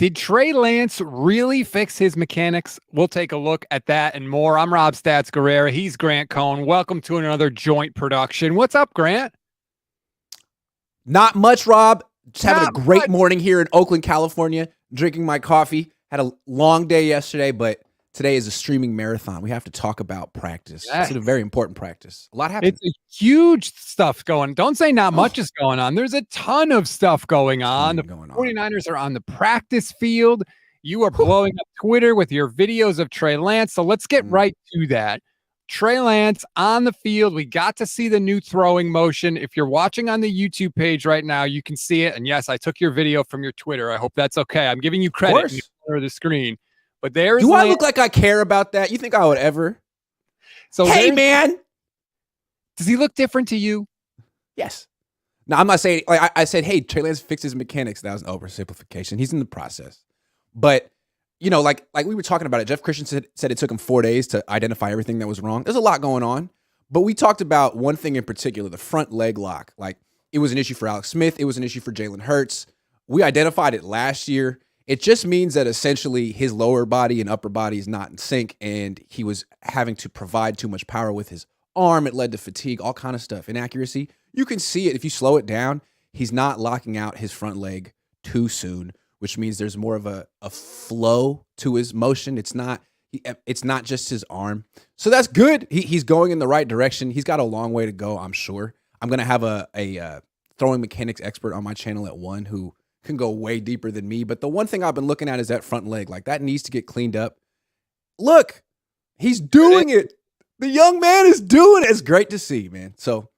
Did Trey Lance really fix his mechanics? We'll take a look at that and more. I'm Rob Stats Guerrera. He's Grant Cohn. Welcome to another joint production. What's up, Grant? Not much, Rob. Just having a great much. morning here in Oakland, California, drinking my coffee. Had a long day yesterday, but today is a streaming marathon. We have to talk about practice. Yes. It's a very important practice. A lot happened. It's a huge stuff going. Don't say not much is going on. There's a ton of stuff going on. The 49ers are on the practice field. You are blowing up Twitter with your videos of Trey Lance. So let's get right to that. Trey Lance on the field. We got to see the new throwing motion. If you're watching on the YouTube page right now, you can see it. And yes, I took your video from your Twitter. I hope that's okay. I'm giving you credit for the screen. But there's Do I look like I care about that? You think I would ever? So hey, man. Does he look different to you? Yes. Now, I'm not saying, like I said, hey, Trey Lance fixed his mechanics. That was an oversimplification. He's in the process. But, you know, like we were talking about it, Jeff Christian said it took him 4 days to identify everything that was wrong. There's a lot going on. But we talked about one thing in particular, the front leg lock. Like, it was an issue for Alex Smith. It was an issue for Jalen Hurts. We identified it last year. It just means that essentially his lower body and upper body is not in sync, and he was having to provide too much power with his arm. It led to fatigue, all kind of stuff, inaccuracy. You can see it if you slow it down. He's not locking out his front leg too soon, which means there's more of a flow to his motion. It's not just his arm. So that's good. He's going in the right direction. He's got a long way to go, I'm sure. I'm going to have a throwing mechanics expert on my channel at 1 who can go way deeper than me. But the one thing I've been looking at is that front leg. Like, that needs to get cleaned up. Look, he's doing it. The young man is doing it. It's great to see, man. So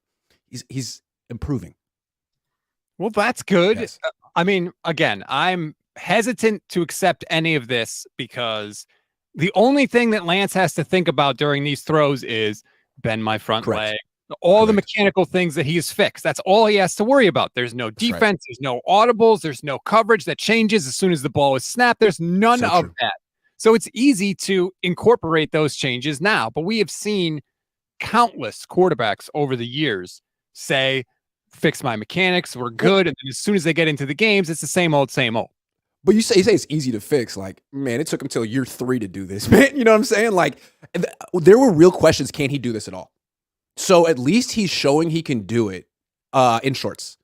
he's improving. Well, that's good. Yes. I mean, again, I'm hesitant to accept any of this because the only thing that Lance has to think about during these throws is bend my front leg. All the mechanical things that he has fixed. That's all he has to worry about. There's no defense. There's no audibles. There's no coverage that changes as soon as the ball is snapped. There's none of that. So it's easy to incorporate those changes now. But we have seen countless quarterbacks over the years say, fix my mechanics. We're good. And then as soon as they get into the games, it's the same old, same old. But you say it's easy to fix. Like, man, it took him till year 3 to do this, man. You know what I'm saying? Like, there were real questions. Can he do this at all? So at least he's showing he can do it in shorts.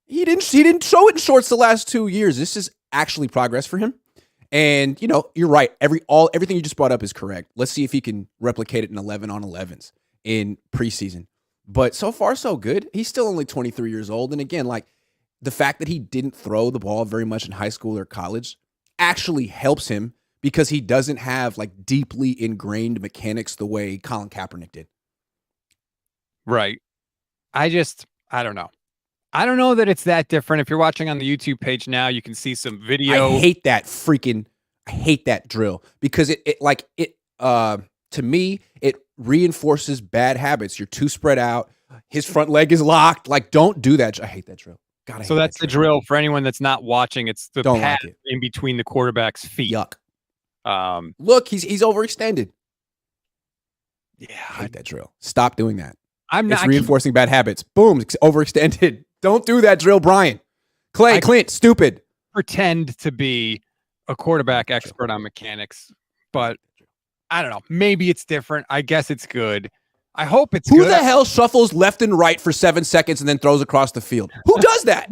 He didn't show it in shorts the last 2 years. This is actually progress for him. And, you know, you're right. Everything you just brought up is correct. Let's see if he can replicate it in 11-on-11s in preseason. But so far, so good. He's still only 23 years old. And again, like, the fact that he didn't throw the ball very much in high school or college actually helps him because he doesn't have, like, deeply ingrained mechanics the way Colin Kaepernick did. Right. I don't know. I don't know that it's that different. If you're watching on the YouTube page now, you can see some video. I hate that drill because to me, it reinforces bad habits. You're too spread out. His front leg is locked. Like, don't do that. I hate that drill. God, so that's the drill for anyone that's not watching. It's the pad in between the quarterback's feet. Yuck. Look, he's overextended. Yeah. I hate that drill. Stop doing that. It's reinforcing bad habits. Boom, overextended. Don't do that drill, Brian. Clint, stupid. Pretend to be a quarterback expert on mechanics, but I don't know. Maybe it's different. I guess it's good. I hope it's good. Who the hell shuffles left and right for 7 seconds and then throws across the field? Who does that?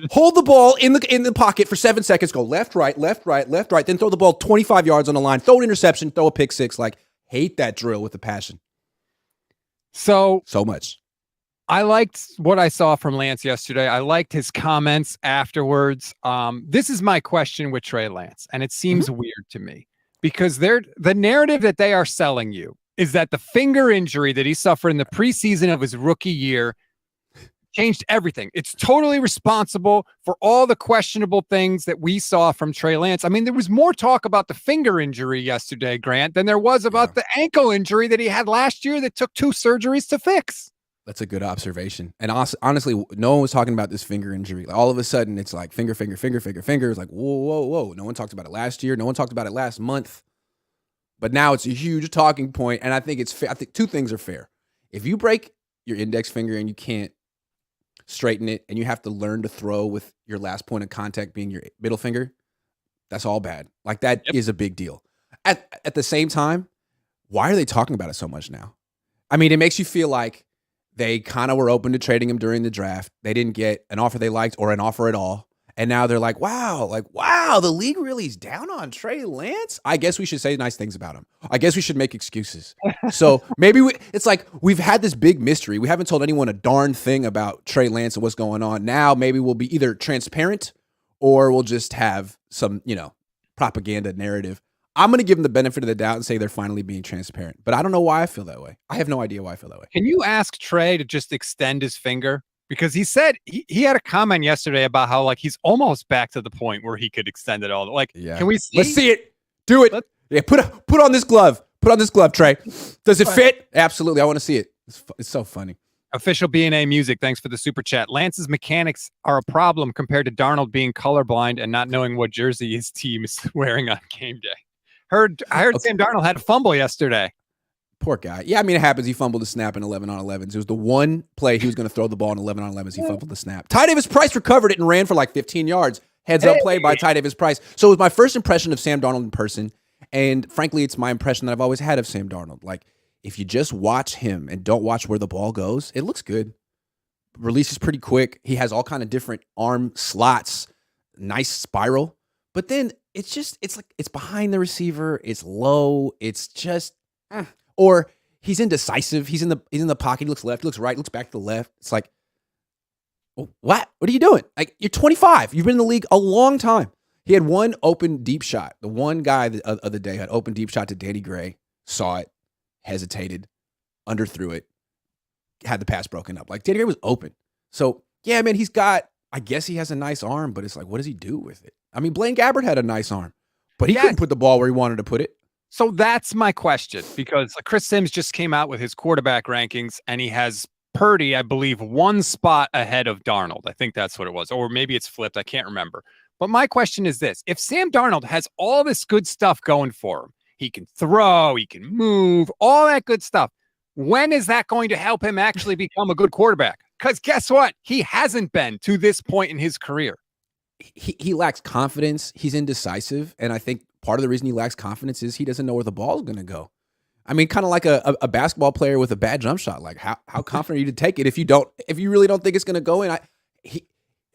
Hold the ball in the pocket for 7 seconds, go left, right, then throw the ball 25 yards on the line, throw an interception, throw a pick six. Like, hate that drill with a passion. So much. I liked what I saw from Lance yesterday. I liked his comments afterwards. This is my question with Trey Lance, and it seems weird to me because the narrative that they are selling you is that the finger injury that he suffered in the preseason of his rookie year changed everything. It's totally responsible for all the questionable things that we saw from Trey Lance. I mean, there was more talk about the finger injury yesterday, Grant, than there was about the ankle injury that he had last year that took 2 surgeries to fix. That's a good observation. And honestly, no one was talking about this finger injury. Like, all of a sudden, it's like finger. It's like, whoa. No one talked about it last year. No one talked about it last month. But now it's a huge talking point, and I think it's fair. I think 2 things are fair. If you break your index finger and you can't straighten it, and you have to learn to throw with your last point of contact being your middle finger, That's all bad. Like that Yep. is a big deal. At the same time, why are they talking about it so much now? I mean, it makes you feel like they kind of were open to trading him during the draft. They didn't get an offer they liked or an offer at all. And now they're like, wow, the league really is down on Trey Lance. I guess we should say nice things about him. I guess we should make excuses. So maybe it's like we've had this big mystery. We haven't told anyone a darn thing about Trey Lance and what's going on. Now maybe we'll be either transparent or we'll just have some, propaganda narrative. I'm going to give them the benefit of the doubt and say they're finally being transparent. But I don't know why I feel that way. I have no idea why I feel that way. Can you ask Trey to just extend his finger? Because he said he had a comment yesterday about how like he's almost back to the point where he could extend it all. Like, Can we see? Let's see it. Do it. Put on this glove. Put on this glove, Trey. Does it fit? Absolutely. I want to see it. It's so funny. Official B&A Music, thanks for the super chat. Lance's mechanics are a problem compared to Darnold being colorblind and not knowing what jersey his team is wearing on game day. I heard Sam Darnold had a fumble yesterday. Poor guy. Yeah, I mean, it happens. He fumbled a snap in 11-on-11s. It was the one play he was going to throw the ball in 11-on-11s. He fumbled the snap. Ty Davis Price recovered it and ran for like 15 yards. Heads up play by Ty Davis Price. So it was my first impression of Sam Darnold in person. And frankly, it's my impression that I've always had of Sam Darnold. Like, if you just watch him and don't watch where the ball goes, it looks good. Release is pretty quick. He has all kind of different arm slots, nice spiral. But then it's behind the receiver. It's low. It's just, or he's indecisive. He's in the pocket. He looks left. He looks right. He looks back to the left. It's like, what? What are you doing? Like, you're 25. You've been in the league a long time. He had one open deep shot. The one guy the other day had open deep shot to Danny Gray, saw it, hesitated, underthrew it, had the pass broken up. Like, Danny Gray was open. So, yeah, man, I guess he has a nice arm, but it's like, what does he do with it? I mean, Blaine Gabbert had a nice arm, but he couldn't put the ball where he wanted to put it. So that's my question, because Chris Sims just came out with his quarterback rankings, and he has Purdy, I believe, one spot ahead of Darnold. I think that's what it was. Or maybe it's flipped. I can't remember. But my question is this. If Sam Darnold has all this good stuff going for him, he can throw, he can move, all that good stuff, when is that going to help him actually become a good quarterback? Because guess what? He hasn't been to this point in his career. He lacks confidence. He's indecisive. And I think part of the reason he lacks confidence is he doesn't know where the ball is going to go. I mean, kind of like a basketball player with a bad jump shot. Like, how confident are you to take it if you really don't think it's going to go in?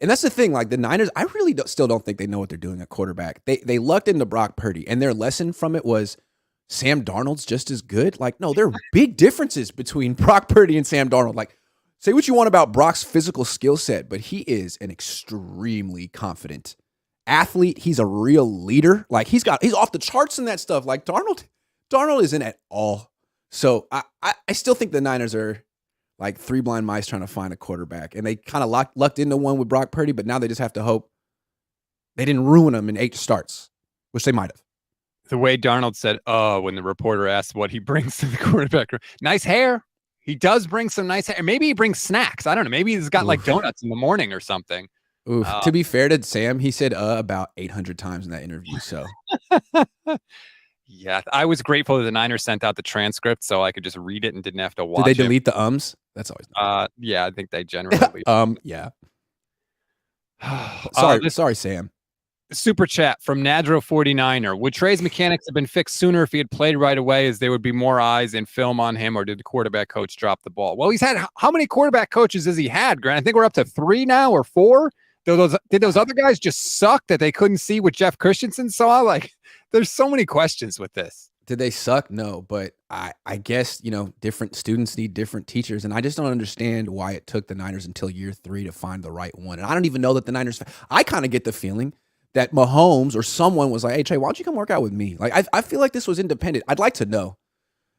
And that's the thing. Like, the Niners, I really still don't think they know what they're doing at quarterback. They lucked into Brock Purdy, and their lesson from it was Sam Darnold's just as good. Like, no, there are big differences between Brock Purdy and Sam Darnold. Like, say what you want about Brock's physical skill set, but he is an extremely confident athlete. He's a real leader. Like, he's off the charts in that stuff. Like, Darnold isn't at all. So I still think the Niners are like three blind mice trying to find a quarterback, and they kind of lucked into one with Brock Purdy, but now they just have to hope they didn't ruin him in 8 starts, which they might have. The way Darnold said, when the reporter asked what he brings to the quarterback room. Nice hair. He does bring some nice hair. Maybe he brings snacks. I don't know. Maybe he's got like donuts in the morning or something. To be fair to Sam, he said about 800 times in that interview. So, yeah, I was grateful that the Niners sent out the transcript so I could just read it and didn't have to watch. Did they delete the ums? That's always nice. Yeah, I think they generally yeah. Sorry, Sam. Super chat from Nadro 49er. Would Trey's mechanics have been fixed sooner if he had played right away, as there would be more eyes and film on him, or did the quarterback coach drop the ball? Well, he's had how many quarterback coaches has he had, Grant? I think we're up to 3 now or 4. Did those other guys just suck that they couldn't see what Jeff Christensen saw? Like, there's so many questions with this. Did they suck? No, but I guess, different students need different teachers, and I just don't understand why it took the Niners until year 3 to find the right one. And I don't even know that the Niners, I kind of get the feeling that Mahomes or someone was like, hey, Trey, why don't you come work out with me? Like, I feel like this was independent. I'd like to know.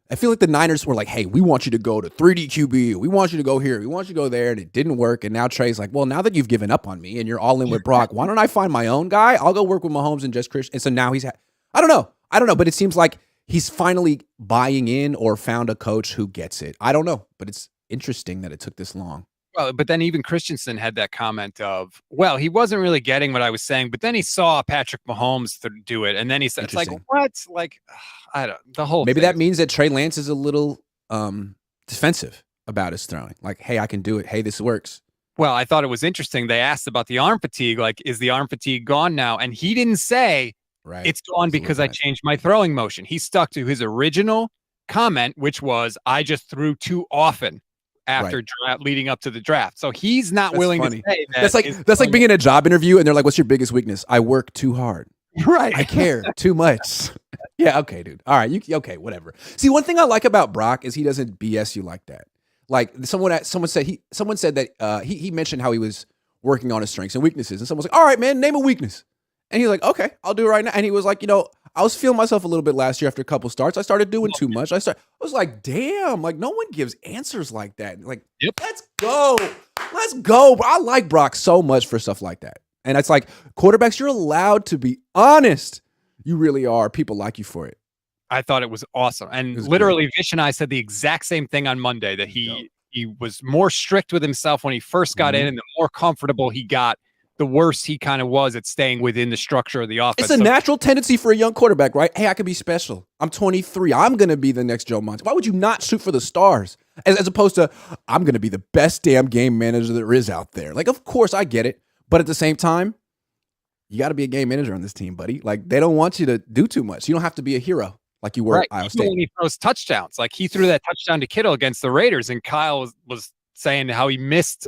I feel like the Niners were like, hey, we want you to go to 3D QB. We want you to go here. We want you to go there. And it didn't work. And now Trey's like, well, now that you've given up on me and you're all in with Brock, why don't I find my own guy? I'll go work with Mahomes and just Christian. And so now I don't know. But it seems like he's finally buying in or found a coach who gets it. I don't know. But it's interesting that it took this long. Well, but then even Christensen had that comment of, well, he wasn't really getting what I was saying, but then he saw Patrick Mahomes do it. And then he said, it's like, what? Like, I don't, the whole Maybe thing. That means that Trey Lance is a little defensive about his throwing. Like, hey, I can do it. Hey, this works. Well, I thought it was interesting. They asked about the arm fatigue. Like, is the arm fatigue gone now? And he didn't say, Right. It's gone because I changed my throwing motion. He stuck to his original comment, which was, I just threw too often after leading up to the draft. So he's not willing to say that. That's like being in a job interview and they're like, what's your biggest weakness? I work too hard. Right. I care too much. Yeah. Okay, dude. All right. Okay. Whatever. See, one thing I like about Brock is he doesn't BS you like that. Like someone said that he mentioned how he was working on his strengths and weaknesses, and someone's like, all right, man, name a weakness. And he's like, okay, I'll do it right now. And he was like, I was feeling myself a little bit last year after a couple starts. I started doing too much. I was like, damn, like no one gives answers like that. Like, let's go. Bro. I like Brock so much for stuff like that. And it's like, quarterbacks, you're allowed to be honest. You really are. People like you for it. I thought it was awesome. And literally, Vish and I said the exact same thing on Monday, that he was more strict with himself when he first got in, and the more comfortable he got, the worse he kind of was at staying within the structure of the offense. It's a natural tendency for a young quarterback, right? Hey, I could be special. I'm 23. I'm going to be the next Joe Montana. Why would you not shoot for the stars? As opposed to, I'm going to be the best damn game manager there is out there. Like, of course, I get it. But at the same time, you got to be a game manager on this team, buddy. Like, they don't want you to do too much. You don't have to be a hero like you were at Iowa State. When he throws touchdowns, like he threw that touchdown to Kittle against the Raiders, and Kyle was saying how he missed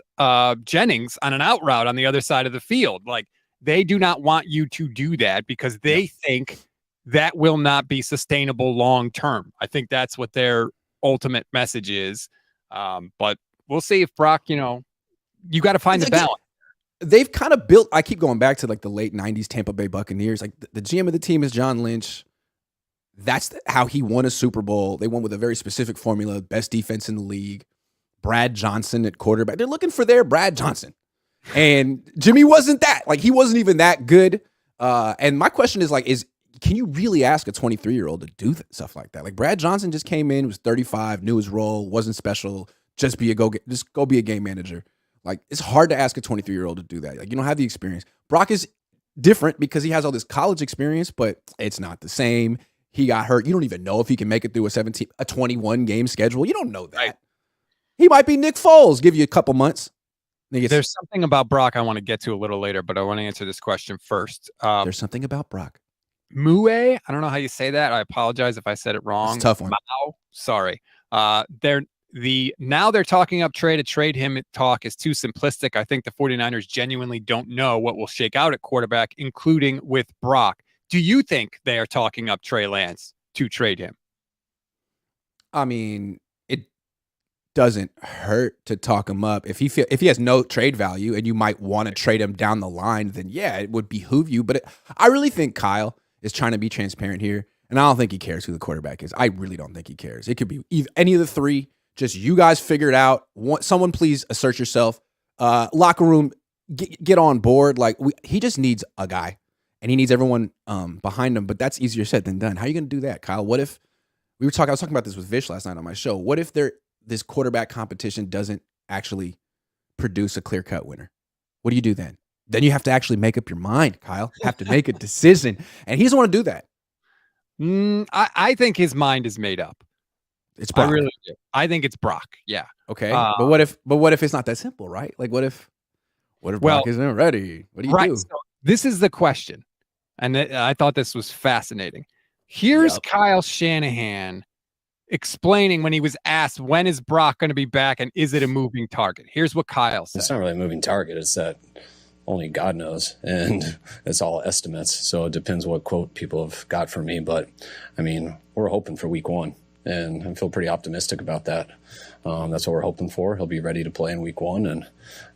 Jennings on an out route on the other side of the field. Like, they do not want you to do that because they think that will not be sustainable long term. I think that's what their ultimate message is. But we'll see if Brock, you got to find the balance. They've kind of built, I keep going back to like the late 90s Tampa Bay Buccaneers. Like the GM of the team is John Lynch. That's how he won a Super Bowl. They won with a very specific formula, best defense in the league. Brad Johnson at quarterback. They're looking for their Brad Johnson. And Jimmy wasn't that. Like, he wasn't even that good. And my question is, like, can you really ask a 23-year-old to do stuff like that? Like, Brad Johnson just came in, was 35, knew his role, wasn't special, just go be a game manager. Like, it's hard to ask a 23-year-old to do that. Like, you don't have the experience. Brock is different because he has all this college experience, but it's not the same. He got hurt. You don't even know if he can make it through a 21 game schedule. You don't know that. Right. He might be Nick Foles, give you a couple months. There's something about Brock I want to get to a little later, but I want to answer this question first. There's something about Brock. Mue, I don't know how you say that. I apologize if I said it wrong. It's a tough one. Sorry. Now they're talking up Trey to trade him. Talk is too simplistic. I think the 49ers genuinely don't know what will shake out at quarterback, including with Brock. Do you think they are talking up Trey Lance to trade him? I mean, it doesn't hurt to talk him up. If he has no trade value and you might want to trade him down the line, then yeah, it would behoove you. But I really think Kyle is trying to be transparent here, and I don't think he cares who the quarterback is. I really don't think he cares. It could be any of the three. Just you guys figure it out. Someone please assert yourself. Locker room, get on board. Like he just needs a guy. And he needs everyone behind him, but that's easier said than done. How are you going to do that, Kyle? What if I was talking about this with Vish last night on my show. What if this quarterback competition doesn't actually produce a clear-cut winner? What do you do then? Then you have to actually make up your mind, Kyle. You have to make a decision, and he doesn't want to do that. I think his mind is made up. It's Brock. I really do. I think it's Brock. Yeah. Okay. But what if it's not that simple, right? Like what if Brock isn't ready? What do you do? So this is the question. And I thought this was fascinating. Here's Kyle Shanahan explaining when he was asked, when is Brock going to be back and is it a moving target? Here's what Kyle said. It's not really a moving target. It's that only God knows. And it's all estimates. So it depends what quote people have got from me. But, I mean, we're hoping for week 1. And I feel pretty optimistic about that. That's what we're hoping for. He'll be ready to play in week 1. And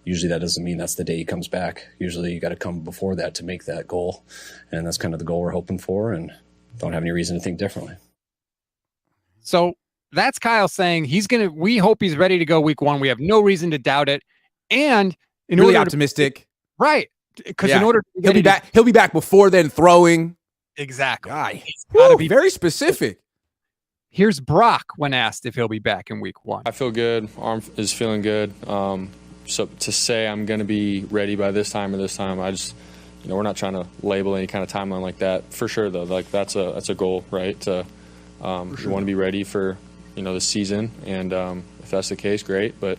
usually that doesn't mean that's the day he comes back. Usually you got to come before that to make that goal. And that's kind of the goal we're hoping for. And don't have any reason to think differently. So that's Kyle saying we hope he's ready to go week 1. We have no reason to doubt it. And really optimistic. Right. Because in order to he'll be back before then throwing. Exactly. Guy. Gotta be very specific. Here's Brock when asked if he'll be back in week 1. I feel good. Arm is feeling good. So to say I'm going to be ready by this time or this time, I just, we're not trying to label any kind of timeline like that. For sure, though, like that's a goal, right? You want to be ready for, the season. And if that's the case, great. But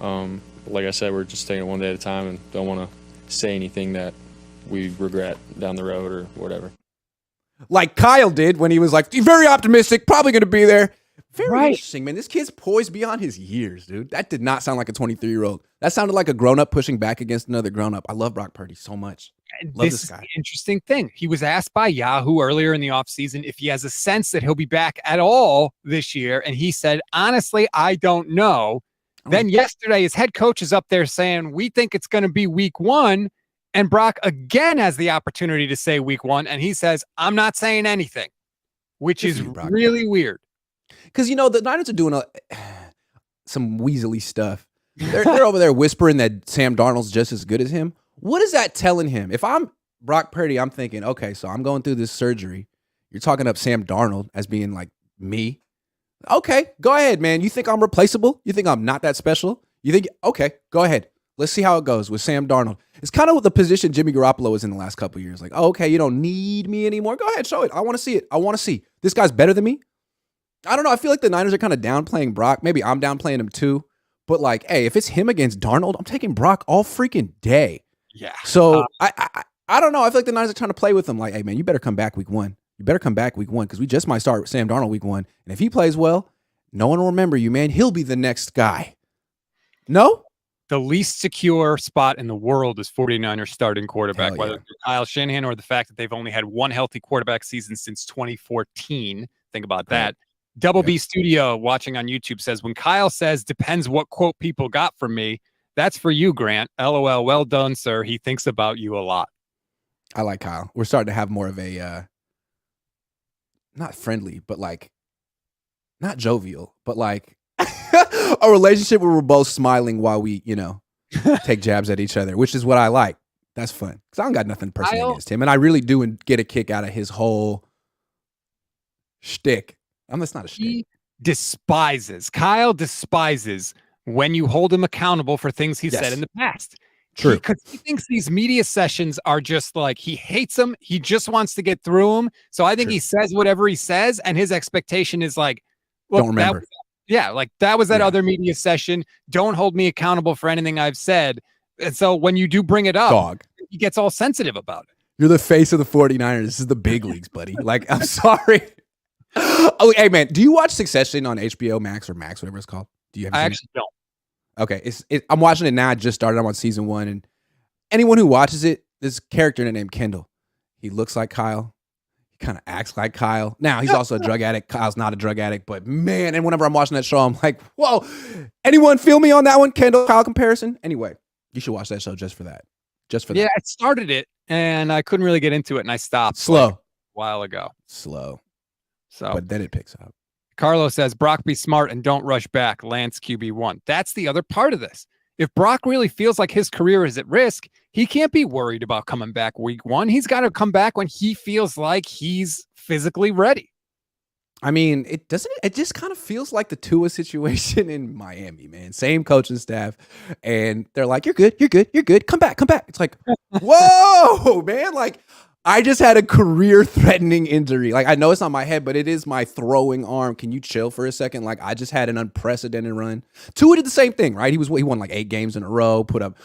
like I said, we're just taking it one day at a time and don't want to say anything that we regret down the road or whatever. like Kyle did when he was like, very optimistic, probably going to be there. Very interesting, man. This kid's poised beyond his years, dude. That did not sound like a 23-year-old. That sounded like a grown-up pushing back against another grown-up. I love Brock Purdy so much. Love this guy. Is the interesting thing. He was asked by Yahoo earlier in the offseason if he has a sense that he'll be back at all this year, and he said, honestly, I don't know. Then yesterday, his head coach is up there saying, we think it's going to be week 1, and Brock again has the opportunity to say week 1, and he says, I'm not saying anything, which is really weird. Because, the Niners are doing some weaselly stuff. They're over there whispering that Sam Darnold's just as good as him. What is that telling him? If I'm Brock Purdy, I'm thinking, okay, so I'm going through this surgery. You're talking up Sam Darnold as being like me. Okay, go ahead, man. You think I'm replaceable? You think I'm not that special? You think, okay, go ahead. Let's see how it goes with Sam Darnold. It's kind of the position Jimmy Garoppolo was in the last couple of years. Like, oh, okay, you don't need me anymore. Go ahead, show it. I want to see it. I want to see. This guy's better than me. I don't know. I feel like the Niners are kind of downplaying Brock. Maybe I'm downplaying him too. But like, hey, if it's him against Darnold, I'm taking Brock all freaking day. Yeah. So I don't know. I feel like the Niners are trying to play with him. Like, hey, man, you better come back week 1. You better come back week 1 because we just might start Sam Darnold week 1. And if he plays well, no one will remember you, man. He'll be the next guy. No? The least secure spot in the world is 49ers starting quarterback, whether it's Kyle Shanahan or the fact that they've only had one healthy quarterback season since 2014. Think about that. Double B Studio watching on YouTube says, when Kyle says, depends what quote people got from me, that's for you, Grant. LOL. Well done, sir. He thinks about you a lot. I like Kyle. We're starting to have more of a, not friendly, but like, not jovial, but like a relationship where we're both smiling while we, take jabs at each other, which is what I like. That's fun. Because I don't got nothing personal against him. And I really do get a kick out of his whole shtick. That's not a shtick. Kyle despises when you hold him accountable for things he said in the past. True. Because he thinks these media sessions are just like, he hates them. He just wants to get through them. So I think he says whatever he says, and his expectation is like, don't remember. That was that other media session. Don't hold me accountable for anything I've said. And so when you do bring it up, he gets all sensitive about it. You're the face of the 49ers. This is the big leagues, buddy. Like, I'm sorry. Oh, hey, man, do you watch Succession on HBO Max or Max, whatever it's called? I actually don't. Okay, I'm watching it now. I just started. I'm on season 1, and anyone who watches it, this character named Kendall. He looks like Kyle. He kind of acts like Kyle. Now, he's also a drug addict. Kyle's not a drug addict, but man, and whenever I'm watching that show, I'm like, whoa, anyone feel me on that one? Kendall-Kyle comparison? Anyway, you should watch that show just for that. Yeah, I started it, and I couldn't really get into it, and I stopped. Slow. A while ago. Slow. So, but then it picks up. Carlos says, Brock, be smart and don't rush back. Lance QB1. That's the other part of this. If Brock really feels like his career is at risk, he can't be worried about coming back week 1. He's got to come back when he feels like he's physically ready. I mean, it just kind of feels like the Tua situation in Miami, man. Same coaching staff. And they're like, you're good. Come back. It's like, whoa, man. Like, I just had a career-threatening injury. Like, I know it's not my head, but it is my throwing arm. Can you chill for a second? Like, I just had an unprecedented run. Tua did the same thing, right? He won like 8 games in a row, put up,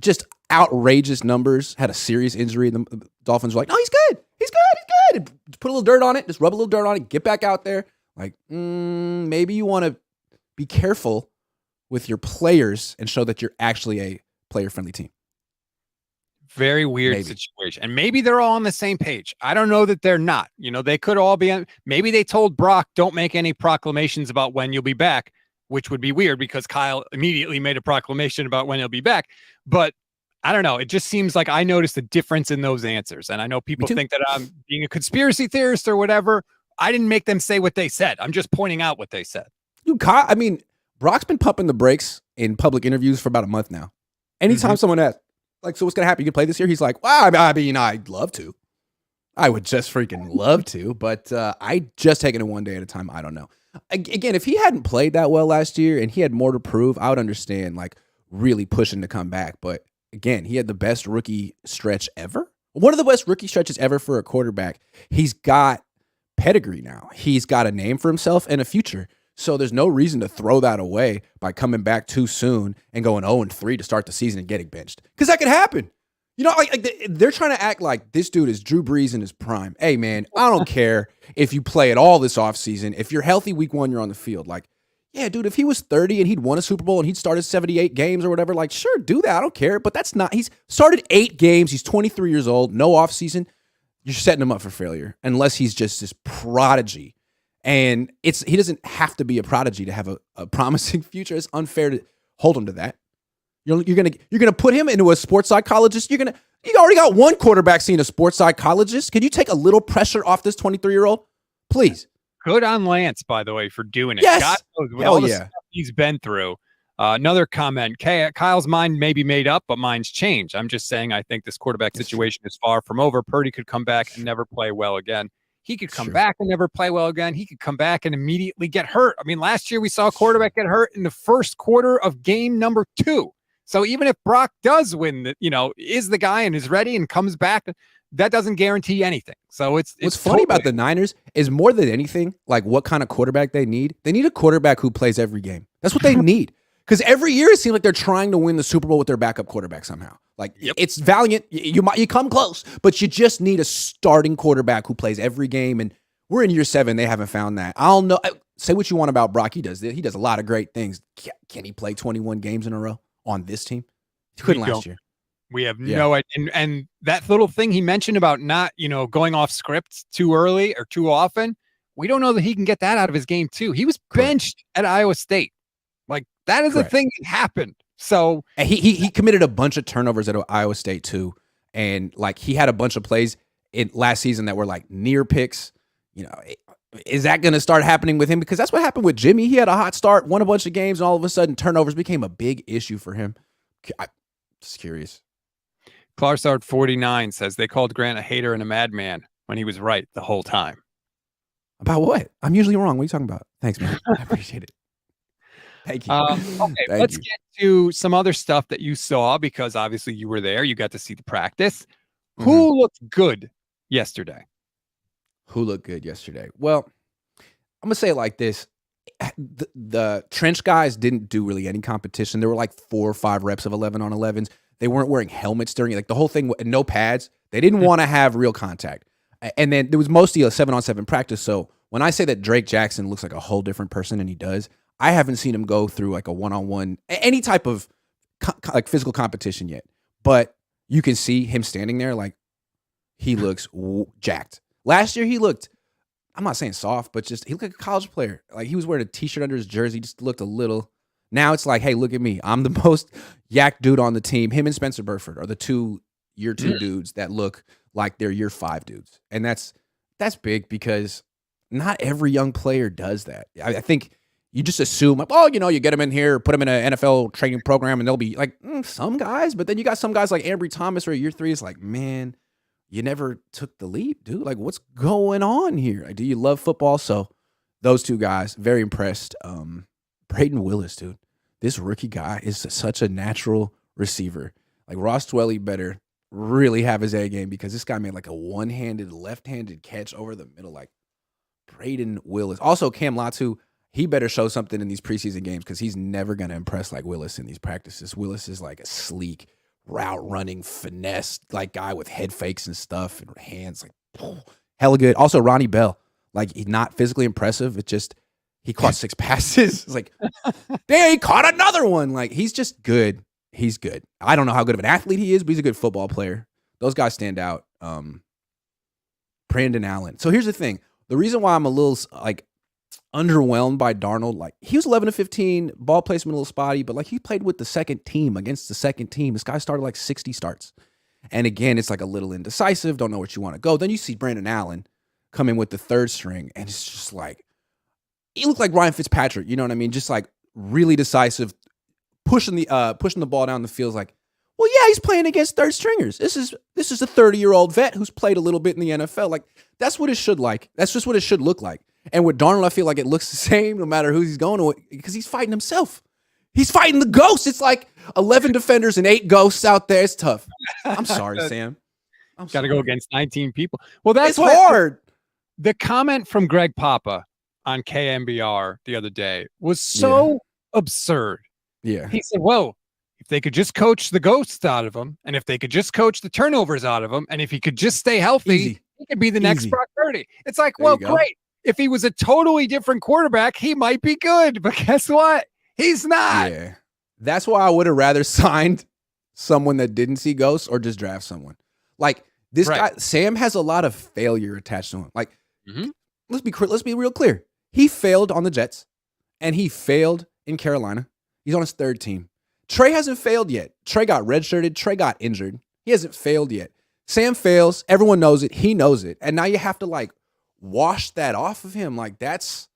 just outrageous numbers, had a serious injury. The Dolphins were like, no, he's good. Put a little dirt on it, just rub a little dirt on it, get back out there. Like, maybe you want to be careful with your players and show that you're actually a player-friendly team. Very weird situation. And maybe they're all on the same page. I don't know that they're not. They could all be on. Maybe they told Brock, don't make any proclamations about when you'll be back, which would be weird because Kyle immediately made a proclamation about when he'll be back. But I don't know. It just seems like I noticed a difference in those answers. And I know people think that I'm being a conspiracy theorist or whatever. I didn't make them say what they said. I'm just pointing out what they said. Brock's been pumping the brakes in public interviews for about a month now. Anytime someone asks, like, so what's going to happen? You can play this year? He's like, well, I mean, I'd love to. I would just freaking love to, but I just taking it one day at a time. I don't know. Again, if he hadn't played that well last year and he had more to prove, I would understand, like, really pushing to come back. But again, he had the best rookie stretch ever. One of the best rookie stretches ever for a quarterback. He's got pedigree now. He's got a name for himself and a future. So there's no reason to throw that away by coming back too soon and going 0-3 to start the season and getting benched. Because that could happen. You know, they're trying to act like this dude is Drew Brees in his prime. Hey, man, I don't care if you play at all this offseason. If you're healthy week 1, you're on the field. Like, yeah, dude, if he was 30 and he'd won a Super Bowl and he'd started 78 games or whatever, like, sure, do that. I don't care. But that's not – he's started 8 games. He's 23 years old, no offseason. You're setting him up for failure unless he's just this prodigy. And he doesn't have to be a prodigy to have a promising future. It's unfair to hold him to that. You're gonna put him into a sports psychologist. You already got one quarterback seeing a sports psychologist. Can you take a little pressure off this 23-year-old, please? Good on Lance, by the way, for doing it. Yes, God knows, with all the stuff he's been through. Another comment: Kyle's mind may be made up, but mine's changed. I'm just saying, I think this quarterback situation is far from over. Purdy could come back and never play well again. He could come back and never play well again. He could come back and immediately get hurt. I mean, last year we saw a quarterback get hurt in the first quarter of game number 2. So even if Brock does win, is the guy and is ready and comes back, that doesn't guarantee anything. So it's what's funny about the Niners is more than anything, like what kind of quarterback they need. They need a quarterback who plays every game. That's what they need. Because every year it seems like they're trying to win the Super Bowl with their backup quarterback somehow. Like It's valiant. You come close, but you just need a starting quarterback who plays every game. And we're in year 7. They haven't found that. I don't know. Say what you want about Brock. He does a lot of great things. Can he play 21 games in a row on this team? He couldn't last year. We have no idea. And that little thing he mentioned about not, going off script too early or too often, we don't know that he can get that out of his game too. He was benched at Iowa State. Like that is a thing that happened. So and he committed a bunch of turnovers at Iowa State too. And like he had a bunch of plays in last season that were like near picks. Is that going to start happening with him? Because that's what happened with Jimmy. He had a hot start, won a bunch of games, and all of a sudden turnovers became a big issue for him. I'm just curious. Clarsard 49 says they called Grant a hater and a madman when he was right the whole time. About what? I'm usually wrong. What are you talking about? Thanks, man. I appreciate it. Thank you. Okay, let's get to some other stuff that you saw because obviously you were there. You got to see the practice. Mm-hmm. Who looked good yesterday? Who looked good yesterday? Well, I'm going to say it like this. The trench guys didn't do really any competition. There were like 4 or 5 reps of 11 on 11s. They weren't wearing helmets during it. Like the whole thing, no pads. They didn't want to have real contact. And then there was mostly a 7-on-7 practice. So when I say that Drake Jackson looks like a whole different person than he does, I haven't seen him go through like a one-on-one, any type of like physical competition yet. But you can see him standing there like he looks jacked. Last year he looked, I'm not saying soft, but just he looked like a college player. Like he was wearing a t-shirt under his jersey, just looked a little. Now it's like, hey, look at me. I'm the most yak dude on the team. Him and Spencer Burford are the 2 year 2 dudes that look like they're year 5 dudes. And that's big because not every young player does that. I think you just assume, like, oh, you get them in here, put them in an NFL training program, and they'll be like some guys. But then you got some guys like Ambry Thomas or year 3. It's like, man, you never took the leap, dude. Like, what's going on here? Like, do you love football? So those 2 guys, very impressed. Brayden Willis, dude. This rookie guy is such a natural receiver. Like, Ross Dwelly better really have his A game because this guy made like a one-handed, left-handed catch over the middle. Like, Brayden Willis. Also, Cam Latu, he better show something in these preseason games because he's never going to impress like Willis in these practices. Willis is like a sleek, route-running, finesse like guy with head fakes and stuff and hands. Like, hella good. Also, Ronnie Bell. Like, he's not physically impressive. It's just he caught 6 passes. It's like, damn, he caught another one. Like, he's just good. He's good. I don't know how good of an athlete he is, but he's a good football player. Those guys stand out. Brandon Allen. So here's the thing. The reason why I'm a little like underwhelmed by Darnold, like he was 11 to 15, ball placement a little spotty, but like he played with the second team against the second team. This guy started like 60 starts. And again, it's like a little indecisive, don't know where you want to go. Then you see Brandon Allen come in with the 3rd string, and it's just like, he looked like Ryan Fitzpatrick, you know what I mean? Just like really decisive, pushing the ball down the field. Like, well, yeah, he's playing against 3rd stringers. This is a 30-year-old vet who's played a little bit in the NFL. Like, that's what it should like. That's just what it should look like. And with Darnold, I feel like it looks the same no matter who he's going to, because he's fighting himself. He's fighting the ghosts. It's like 11 defenders and 8 ghosts out there. It's tough. I'm sorry, Sam. Got to go against 19 people. Well, that's hard. The comment from Greg Papa on KMBR the other day was so absurd. Yeah. He said, whoa, If they could just coach the ghosts out of him, and if they could just coach the turnovers out of him, and if he could just stay healthy, Easy. he could be the next Easy. Brock Purdy. It's like, There well, you go. great. If he was a totally different quarterback, he might be good. But guess what? He's not. Yeah. That's why I would have rather signed someone that didn't see ghosts or just draft someone. Like this Right. guy, Sam has a lot of failure attached to him. Like, Mhm. let's be real clear. He failed on the Jets and he failed in Carolina. He's on his third team. Trey hasn't failed yet. Trey got redshirted. Trey got injured. He hasn't failed yet. Sam fails. Everyone knows it. He knows it. And now you have to like wash that off of him. Like that's,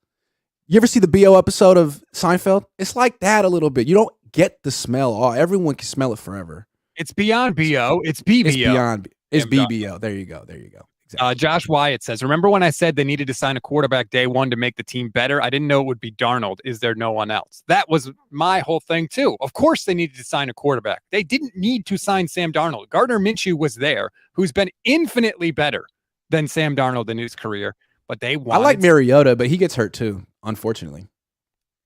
you ever see the BO episode of Seinfeld? It's like that a little bit. You don't get the smell. Oh, everyone can smell it forever. It's beyond BO. It's BBO. It's beyond. It's Damn BBO. There you go. There you go. Exactly. Josh Wyatt says, remember when I said they needed to sign a quarterback day one to make the team better? I didn't know it would be Darnold. Is there no one else? That was my whole thing, too. Of course, they needed to sign a quarterback. They didn't need to sign Sam Darnold. Gardner Minshew was there, who's been infinitely better than Sam Darnold in his career. But they wanted. I like Mariota, but he gets hurt too, unfortunately.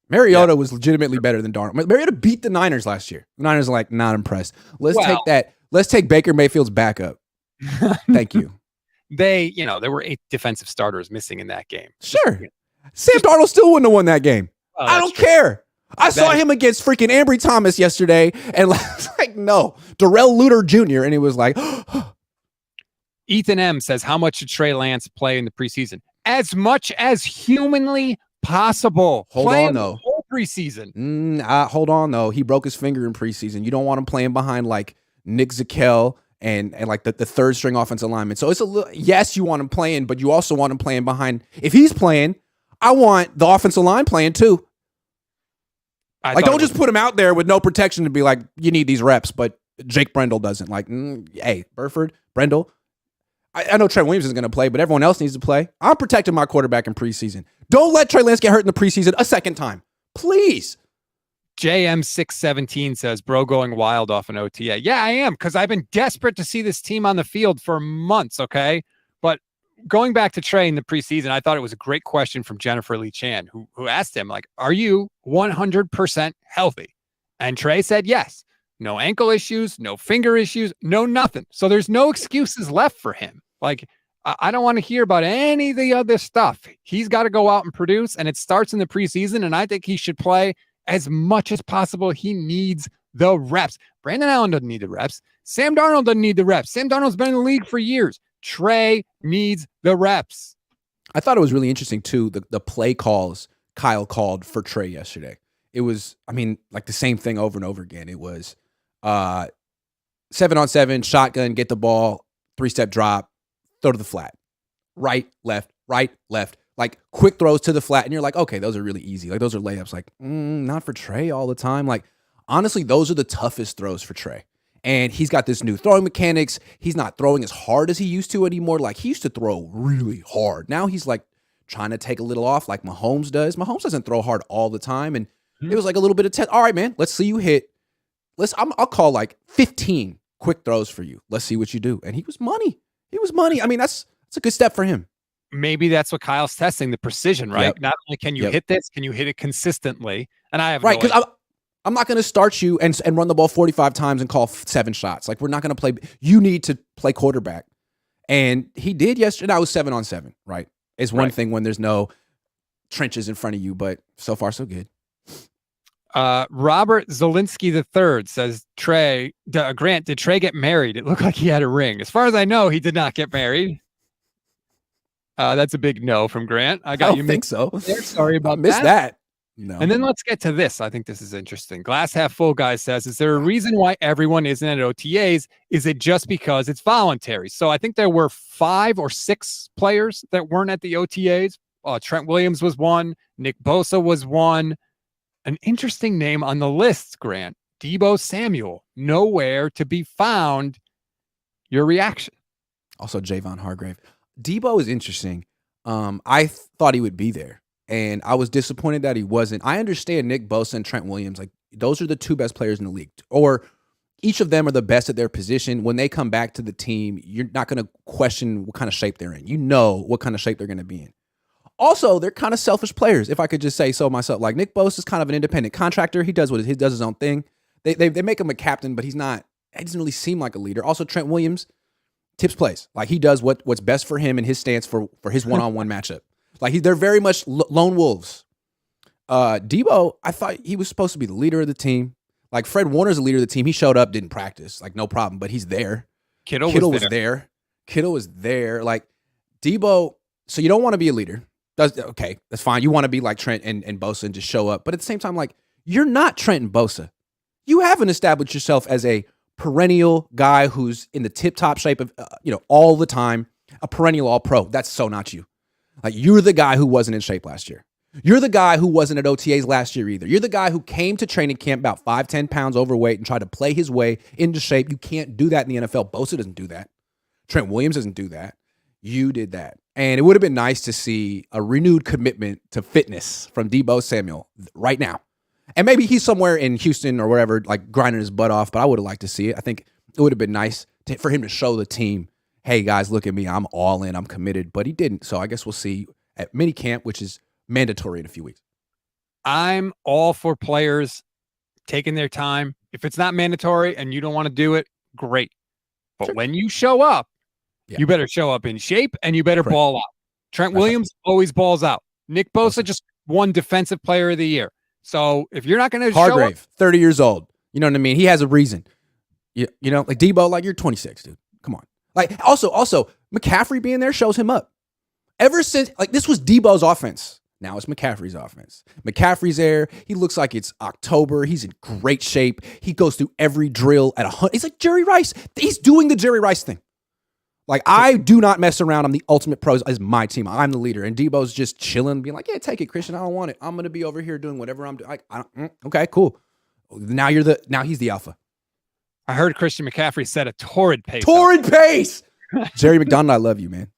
Mariota was legitimately better than Darnold. Mariota beat the Niners last year. The Niners are like, not impressed. Let's take that. Let's take Baker Mayfield's backup. Thank you. There were 8 defensive starters missing in that game. Sure. Sam Darnold still wouldn't have won that game. I don't care. I saw him against freaking Ambry Thomas yesterday, and like, no. Darrell Luter Jr., and he was like, Ethan M says, how much should Trey Lance play in the preseason? As much as humanly possible. Hold on, though. The whole preseason. Hold on, though. He broke his finger in preseason. You don't want him playing behind like Nick Zakelj and like the third string offensive lineman. So it's a little, yes, you want him playing, but you also want him playing behind. If he's playing, I want the offensive line playing too. Like, don't just put him out there with no protection to be like, you need these reps, but Jake Brendel doesn't. Like, hey, Burford, Brendel. I know Trent Williams is going to play, but everyone else needs to play. I'm protecting my quarterback in preseason. Don't let Trey Lance get hurt in the preseason a second time. Please. JM617 says, bro, going wild off an OTA. Yeah, I am, because I've been desperate to see this team on the field for months, okay? But going back to Trey in the preseason, I thought it was a great question from Jennifer Lee Chan, who asked him, like, are you 100% healthy? And Trey said yes. No ankle issues, no finger issues, no nothing. So there's no excuses left for him. Like, I don't want to hear about any of the other stuff. He's got to go out and produce, and it starts in the preseason, and I think he should play as much as possible. He needs the reps. Brandon Allen doesn't need the reps. Sam Darnold doesn't need the reps. Sam Darnold's been in the league for years. Trey needs the reps. I thought it was really interesting, too, the play calls Kyle called for Trey yesterday. It was, I mean, like the same thing over and over again. It was 7-on-7, shotgun, get the ball, 3-step drop, throw to the flat. Right, left, like quick throws to the flat. And you're like, okay, those are really easy. Like those are layups. Like, not for Trey all the time. Like, honestly, those are the toughest throws for Trey. And he's got this new throwing mechanics. He's not throwing as hard as he used to anymore. Like, he used to throw really hard. Now he's like trying to take a little off like Mahomes does. Mahomes doesn't throw hard all the time. And it was like a little bit of test. All right, man, let's see you hit. I'll call like 15 quick throws for you. Let's see what you do. And he was money. I mean, that's a good step for him. Maybe that's what Kyle's testing, the precision, right? Yep. Not only can you hit this, can you hit it consistently? And I have right, because I'm not going to start you and run the ball 45 times and call 7 shots. Like, we're not going to play. You need to play quarterback. And he did yesterday. I was 7-on-7, right? It's one thing when there's no trenches in front of you, but so far so good. Robert Zielinski III says, Grant, did Trey get married? It looked like he had a ring. As far as I know, he did not get married. That's a big no from Grant. I don't think so. Sorry about that. No. And then let's get to this. I think this is interesting. Glass half full guy says, is there a reason why everyone isn't at OTAs? Is it just because it's voluntary? So I think there were 5 or 6 players that weren't at the OTAs. Trent Williams was one. Nick Bosa was one. An interesting name on the list, Grant. Deebo Samuel, nowhere to be found. Your reaction? Also, Javon Hargrave. Deebo is interesting. I thought he would be there, and I was disappointed that he wasn't. I understand Nick Bosa and Trent Williams. Like, those are the 2 best players in the league, or each of them are the best at their position. When they come back to the team, you're not going to question what kind of shape they're in. You know what kind of shape they're going to be in. Also, they're kind of selfish players, if I could just say so myself. Like, Nick Bosa is kind of an independent contractor. He does his own thing. They make him a captain, but he's not. He doesn't really seem like a leader. Also, Trent Williams tips plays. Like he does what's best for him and his stance for his one-on-one matchup. Like they're very much lone wolves. Debo, I thought he was supposed to be the leader of the team. Like Fred Warner's the leader of the team. He showed up, didn't practice, like no problem, but he's there. Kittle was there. Kittle was there. Like Debo. So you don't want to be a leader. Okay, that's fine. You want to be like Trent and Bosa and just show up. But at the same time, like you're not Trent and Bosa. You haven't established yourself as a perennial guy who's in the tip-top shape of, all the time, a perennial all-pro. That's so not you. Like you're the guy who wasn't in shape last year. You're the guy who wasn't at OTAs last year either. You're the guy who came to training camp about 5-10 pounds overweight and tried to play his way into shape. You can't do that in the NFL. Bosa doesn't do that. Trent Williams doesn't do that. You did that. And it would have been nice to see a renewed commitment to fitness from Deebo Samuel right now. And maybe he's somewhere in Houston or wherever, like grinding his butt off, but I would have liked to see it. I think it would have been nice for him to show the team, hey, guys, look at me. I'm all in. I'm committed. But he didn't. So I guess we'll see at minicamp, which is mandatory in a few weeks. I'm all for players taking their time. If it's not mandatory and you don't want to do it, great. But when you show up, you better show up in shape and you better ball out. Trent Williams always balls out. Nick Bosa just won Defensive Player of the Year. So if you're not going to show up, 30 years old, you know what I mean? He has a reason. You know, like Debo, like you're 26, dude. Come on. Like also McCaffrey being there shows him up. Ever since, like this was Debo's offense. Now it's McCaffrey's offense. McCaffrey's there. He looks like it's October. He's in great shape. He goes through every drill at 100. He's like Jerry Rice. He's doing the Jerry Rice thing. Like, I do not mess around. I'm the ultimate pros as my team. I'm the leader. And Debo's just chilling, being like, yeah, take it, Christian. I don't want it. I'm going to be over here doing whatever I'm doing. Okay, cool. Now he's the alpha. I heard Christian McCaffrey set a torrid pace. Jerry McDonald, I love you, man.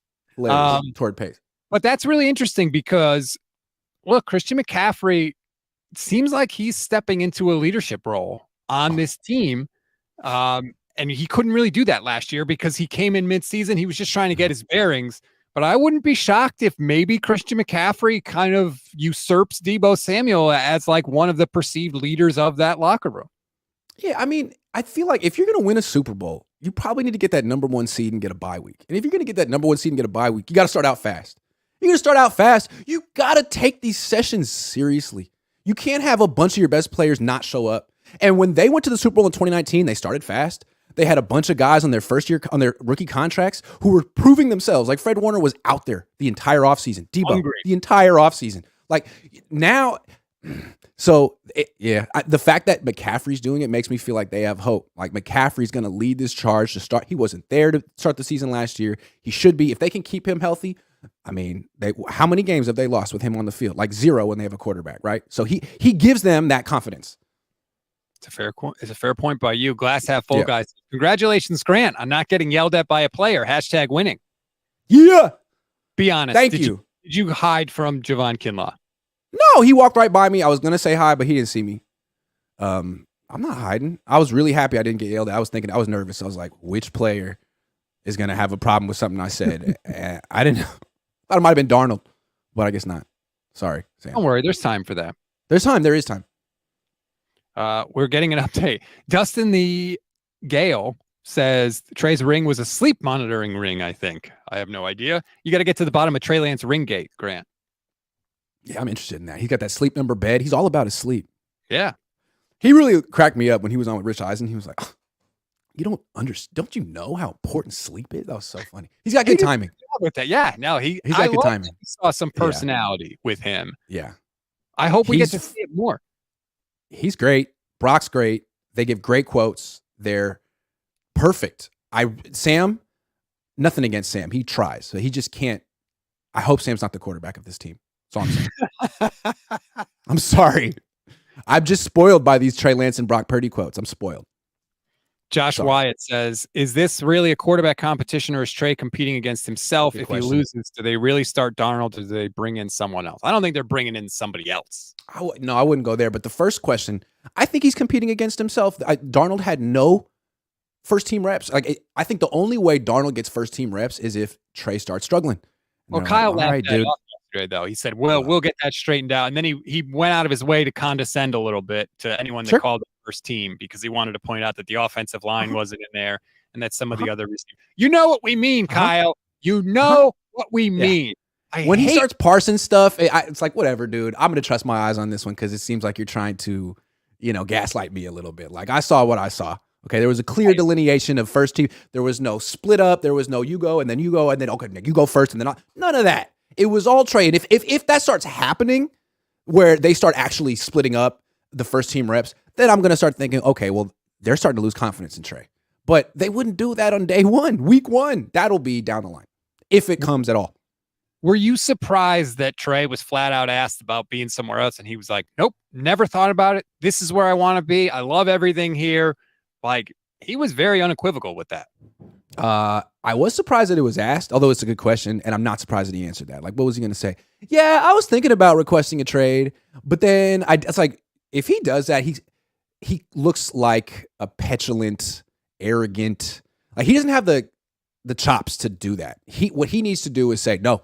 Torrid pace. But that's really interesting because, look, Christian McCaffrey seems like he's stepping into a leadership role on this team. And he couldn't really do that last year because he came in midseason. He was just trying to get his bearings. But I wouldn't be shocked if maybe Christian McCaffrey kind of usurps Deebo Samuel as like one of the perceived leaders of that locker room. Yeah, I mean, I feel like if you're going to win a Super Bowl, you probably need to get that number one seed and get a bye week. And if you're going to get that number one seed and get a bye week, you got to start out fast. You're going to start out fast. You got to take these sessions seriously. You can't have a bunch of your best players not show up. And when they went to the Super Bowl in 2019, they started fast. They had a bunch of guys on their first year, on their rookie contracts who were proving themselves. Like Fred Warner was out there the entire offseason. Debo, the entire offseason. Like now, the fact that McCaffrey's doing it makes me feel like they have hope. Like McCaffrey's going to lead this charge to start. He wasn't there to start the season last year. He should be. If they can keep him healthy, I mean, how many games have they lost with him on the field? Like 0 when they have a quarterback, right? So he gives them that confidence. It's a fair point by you. Glass half full, guys. Congratulations, Grant, on not getting yelled at by a player. # winning. Yeah. Be honest. Thank you. Did you hide from Javon Kinlaw? No, he walked right by me. I was going to say hi, but he didn't see me. I'm not hiding. I was really happy I didn't get yelled at. I was nervous. I was like, which player is going to have a problem with something I said? I didn't know. I thought it might have been Darnold, but I guess not. Sorry, Sam. Don't worry. There's time for that. There's time. There is time. We're getting an update. Dustin the Gale says Trey's ring was a sleep monitoring ring, I think. I have no idea. You got to get to the bottom of Trey Lance ring gate, Grant. Yeah, I'm interested in that. He's got that sleep number bed. He's all about his sleep. Yeah. He really cracked me up when he was on with Rich Eisen. He was like, oh, don't you know how important sleep is? That was so funny. He's got good timing. With that. Yeah. No, he's got good timing. He saw some personality with him. Yeah. I hope we get to see it more. He's great. Brock's great. They give great quotes. They're perfect. Sam, nothing against Sam. He tries. So he just can't. I hope Sam's not the quarterback of this team. That's all I'm saying. I'm sorry. I'm just spoiled by these Trey Lance and Brock Purdy quotes. I'm spoiled. Josh Wyatt says, is this really a quarterback competition or is Trey competing against himself? If he loses, do they really start Darnold or do they bring in someone else? I don't think they're bringing in somebody else. No, I wouldn't go there. But the first question, I think he's competing against himself. Darnold had no first-team reps. I think the only way Darnold gets first-team reps is if Trey starts struggling. Well, Kyle laughed that off yesterday, though. He said, well, we'll get that straightened out. And then he went out of his way to condescend a little bit to anyone that called him first team because he wanted to point out that the offensive line wasn't in there and that some of the other receivers. You know what we mean, Kyle. You know what we mean. When he starts parsing stuff, it's like, whatever, dude. I'm going to trust my eyes on this one because it seems like you're trying to, gaslight me a little bit. Like, I saw what I saw. Okay, there was a clear delineation of first team. There was no split up. There was no you go, and then, okay, you go first, and then none of that. It was all Trey. And if that starts happening, where they start actually splitting up the first team reps, then I'm going to start thinking, okay, well, they're starting to lose confidence in Trey. But they wouldn't do that on day one, week one. That'll be down the line, if it comes at all. Were you surprised that Trey was flat out asked about being somewhere else, and he was like, nope, never thought about it. This is where I want to be. I love everything here. Like, he was very unequivocal with that. I was surprised that it was asked, although it's a good question, and I'm not surprised that he answered that. Like, what was he going to say? Yeah, I was thinking about requesting a trade, but then it's like, if he does that, he looks like a petulant, arrogant. Like, he doesn't have the chops to do that. What he needs to do is say, no,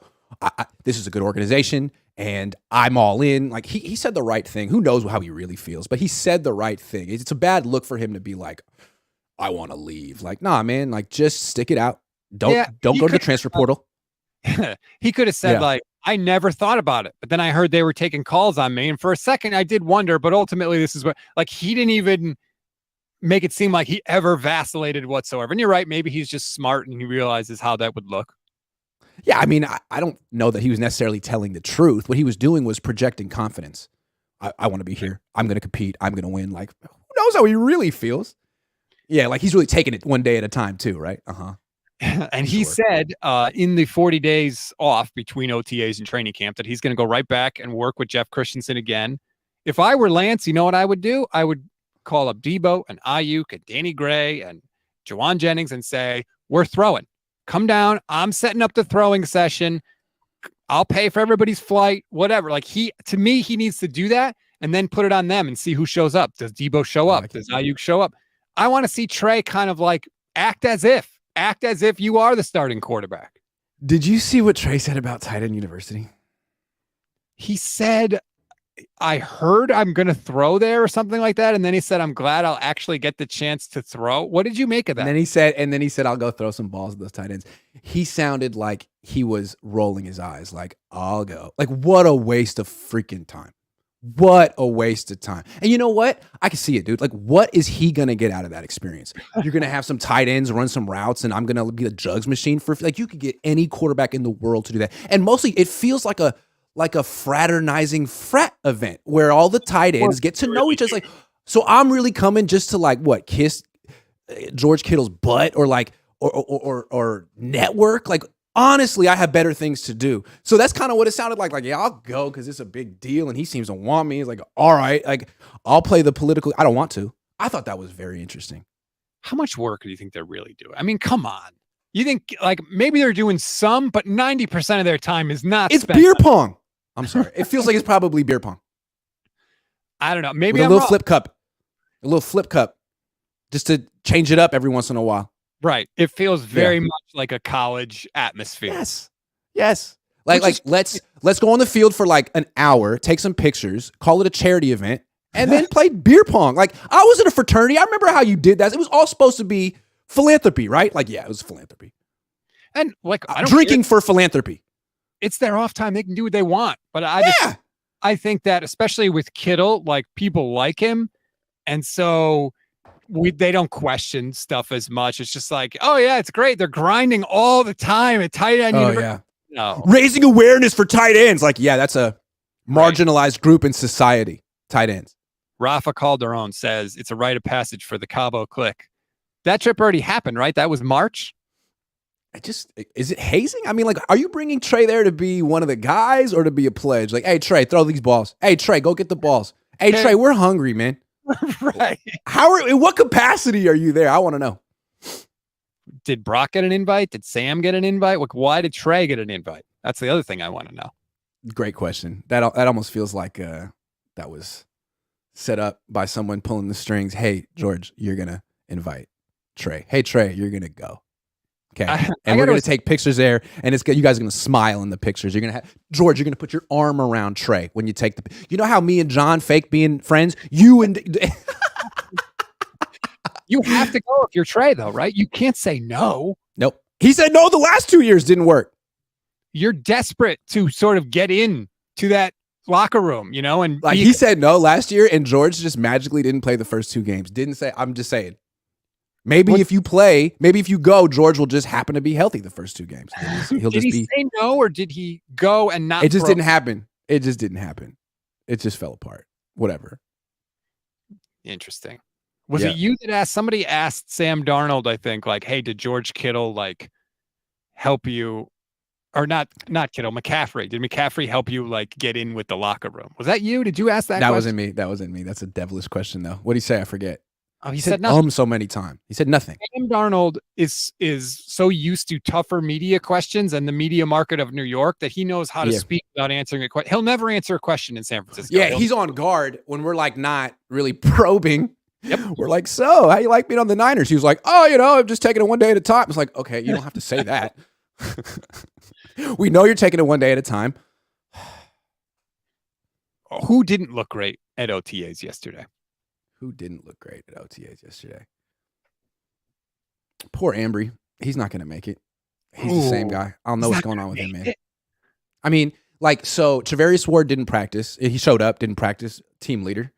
this is a good organization, and I'm all in. Like, he said the right thing. Who knows how he really feels, but he said the right thing. It's a bad look for him to be like, I want to leave. Like, nah, man, like, just stick it out. Don't go to the transfer portal. He could have said, like, I never thought about it, but then I heard they were taking calls on me. And for a second I did wonder, but ultimately this is what, like, he didn't even make it seem like he ever vacillated whatsoever. And you're right. Maybe he's just smart and he realizes how that would look. Yeah. I mean, I don't know that he was necessarily telling the truth. What he was doing was projecting confidence. I want to be here. I'm going to compete. I'm going to win. Like, who knows how he really feels? Yeah, like, he's really taking it one day at a time too, right? And he said in the 40 days off between OTAs and training camp that he's going to go right back and work with Jeff Christensen again. If I were Lance, you know what I would do? I would call up Debo and Ayuk and Danny Gray and Jawan Jennings and say, we're throwing. Come down. I'm setting up the throwing session. I'll pay for everybody's flight, whatever. Like, to me, he needs to do that and then put it on them and see who shows up. Does Debo show up? Does Ayuk show up? I want to see Trey kind of like act as if you are the starting quarterback. Did you see what Trey said about tight end university? He said, I heard I'm going to throw there or something like that. And then he said, I'm glad I'll actually get the chance to throw. What did you make of that? And then he said, I'll go throw some balls at those tight ends. He sounded like he was rolling his eyes. Like, I'll go. Like, what a waste of freaking time. What a waste of time. And you know what? I can see it, dude. Like, what is he going to get out of that experience? You're going to have some tight ends run some routes, and I'm going to be a jugs machine for, like, you could get any quarterback in the world to do that. And mostly it feels like a fraternizing frat event where all the tight ends get to know each other. Like, so I'm really coming just to, like, what, kiss George Kittle's butt or like, or network? Like, honestly, I have better things to do. So that's kind of what it sounded like. Like, yeah, I'll go because it's a big deal, and he seems to want me. It's like, all right, like, I'll play the political. I don't want to. I thought that was very interesting. How much work do you think they're really doing? I mean, come on. You think, like, maybe they're doing some, but 90% of their time is not. It's beer pong. I'm sorry. It feels like it's probably beer pong. I don't know. Maybe with a little flip cup, just to change it up every once in a while. Right. It feels very much like a college atmosphere. Yes. Like, let's go on the field for like an hour, take some pictures, call it a charity event, and then play beer pong. Like, I was in a fraternity. I remember how you did that. It was all supposed to be philanthropy, right? Like, yeah, it was philanthropy. And like, drinking for philanthropy. It's their off time. They can do what they want. But I think that especially with Kittle, like, people like him. And so they don't question stuff as much. It's just like, oh yeah, it's great. They're grinding all the time at tight end. Yeah. No. Raising awareness for tight ends. Like, yeah, that's a marginalized group in society. Tight ends. Rafa Calderon says it's a rite of passage for the Cabo clique. That trip already happened, right? That was March. Is it hazing? I mean, like, are you bringing Trey there to be one of the guys or to be a pledge? Like, hey, Trey, throw these balls. Hey, Trey, go get the balls. Hey, Trey, we're hungry, man. Right. In what capacity are you there? I want to know. Did Brock get an invite? Did Sam get an invite? Like, why did Trey get an invite? That's the other thing I want to know. Great question. That almost feels like that was set up by someone pulling the strings. Hey, George, you're going to invite Trey. Hey, Trey, you're going to go. Okay. And we're going to take pictures there, and you guys are going to smile in the pictures. You're going to have, George, you're going to put your arm around Trey when you take you know how me and John fake being friends? You and. You have to go if you're Trey, though, right? You can't say no. Nope. He said no the last 2 years didn't work. You're desperate to sort of get in to that locker room, and like he said no last year, and George just magically didn't play the first 2 games. Didn't say, I'm just saying. Maybe if you go, George will just happen to be healthy the first 2 games. He'll did he say no, or did he go and not? It just didn't happen. It just didn't happen. It just fell apart. Whatever. Interesting. Was it you that somebody asked Sam Darnold, I think, like, hey, did George Kittle like help you? Or not Kittle, McCaffrey. Did McCaffrey help you like get in with the locker room? Was that you? Did you ask that? That wasn't me. That's a devilish question though. What did he say? I forget. Oh, he said nothing. So many times. He said nothing. Sam Darnold is so used to tougher media questions and the media market of New York that he knows how to speak without answering a question. He'll never answer a question in San Francisco. Yeah, he's on guard when we're like not really probing. Yep. We're like, so how you like being on the Niners? He was like, oh, I'm just taking it one day at a time. It's like, okay, you don't have to say that. We know you're taking it one day at a time. Who didn't look great at OTAs yesterday? Who didn't look great at OTAs yesterday? Poor Ambry. He's not going to make it. He's the same guy. I don't know what's going on with him, man. I mean, so Travarius Ward didn't practice. He showed up, didn't practice, team leader.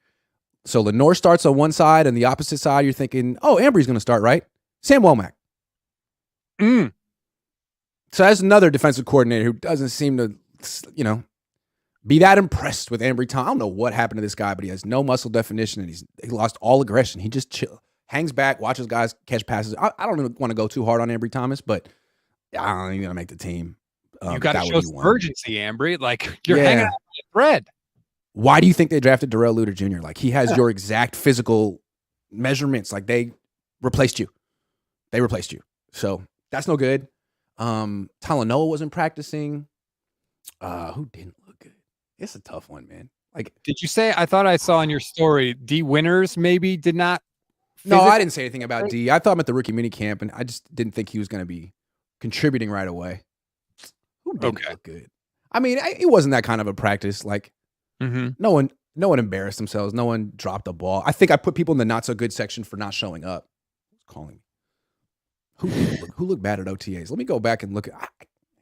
So Lenore starts on one side, and the opposite side, you're thinking, Ambry's going to start, right? Sam Womack. So that's another defensive coordinator who doesn't seem to, be that impressed with Ambry Thomas. I don't know what happened to this guy, but he has no muscle definition, and he lost all aggression. He just hangs back, watches guys catch passes. I don't want to go too hard on Ambry Thomas, but I don't think he's going to make the team. You got to show some urgency, Ambry. Like, you're hanging out with a thread. Why do you think they drafted Darrell Luter Jr.? Like, he has your exact physical measurements. Like, they replaced you. So that's no good. Talanoa wasn't practicing. Who didn't look good? It's a tough one, man. Like, did you say? I thought I saw in your story D Winters maybe did not. No, I didn't say anything about D. I thought him at the rookie mini camp, and I just didn't think he was going to be contributing right away. Who didn't look good? I mean, it wasn't that kind of a practice. Like, no one embarrassed themselves. No one dropped the ball. I think I put people in the not so good section for not showing up. Who's calling me? Who looked bad at OTAs? Let me go back and look. I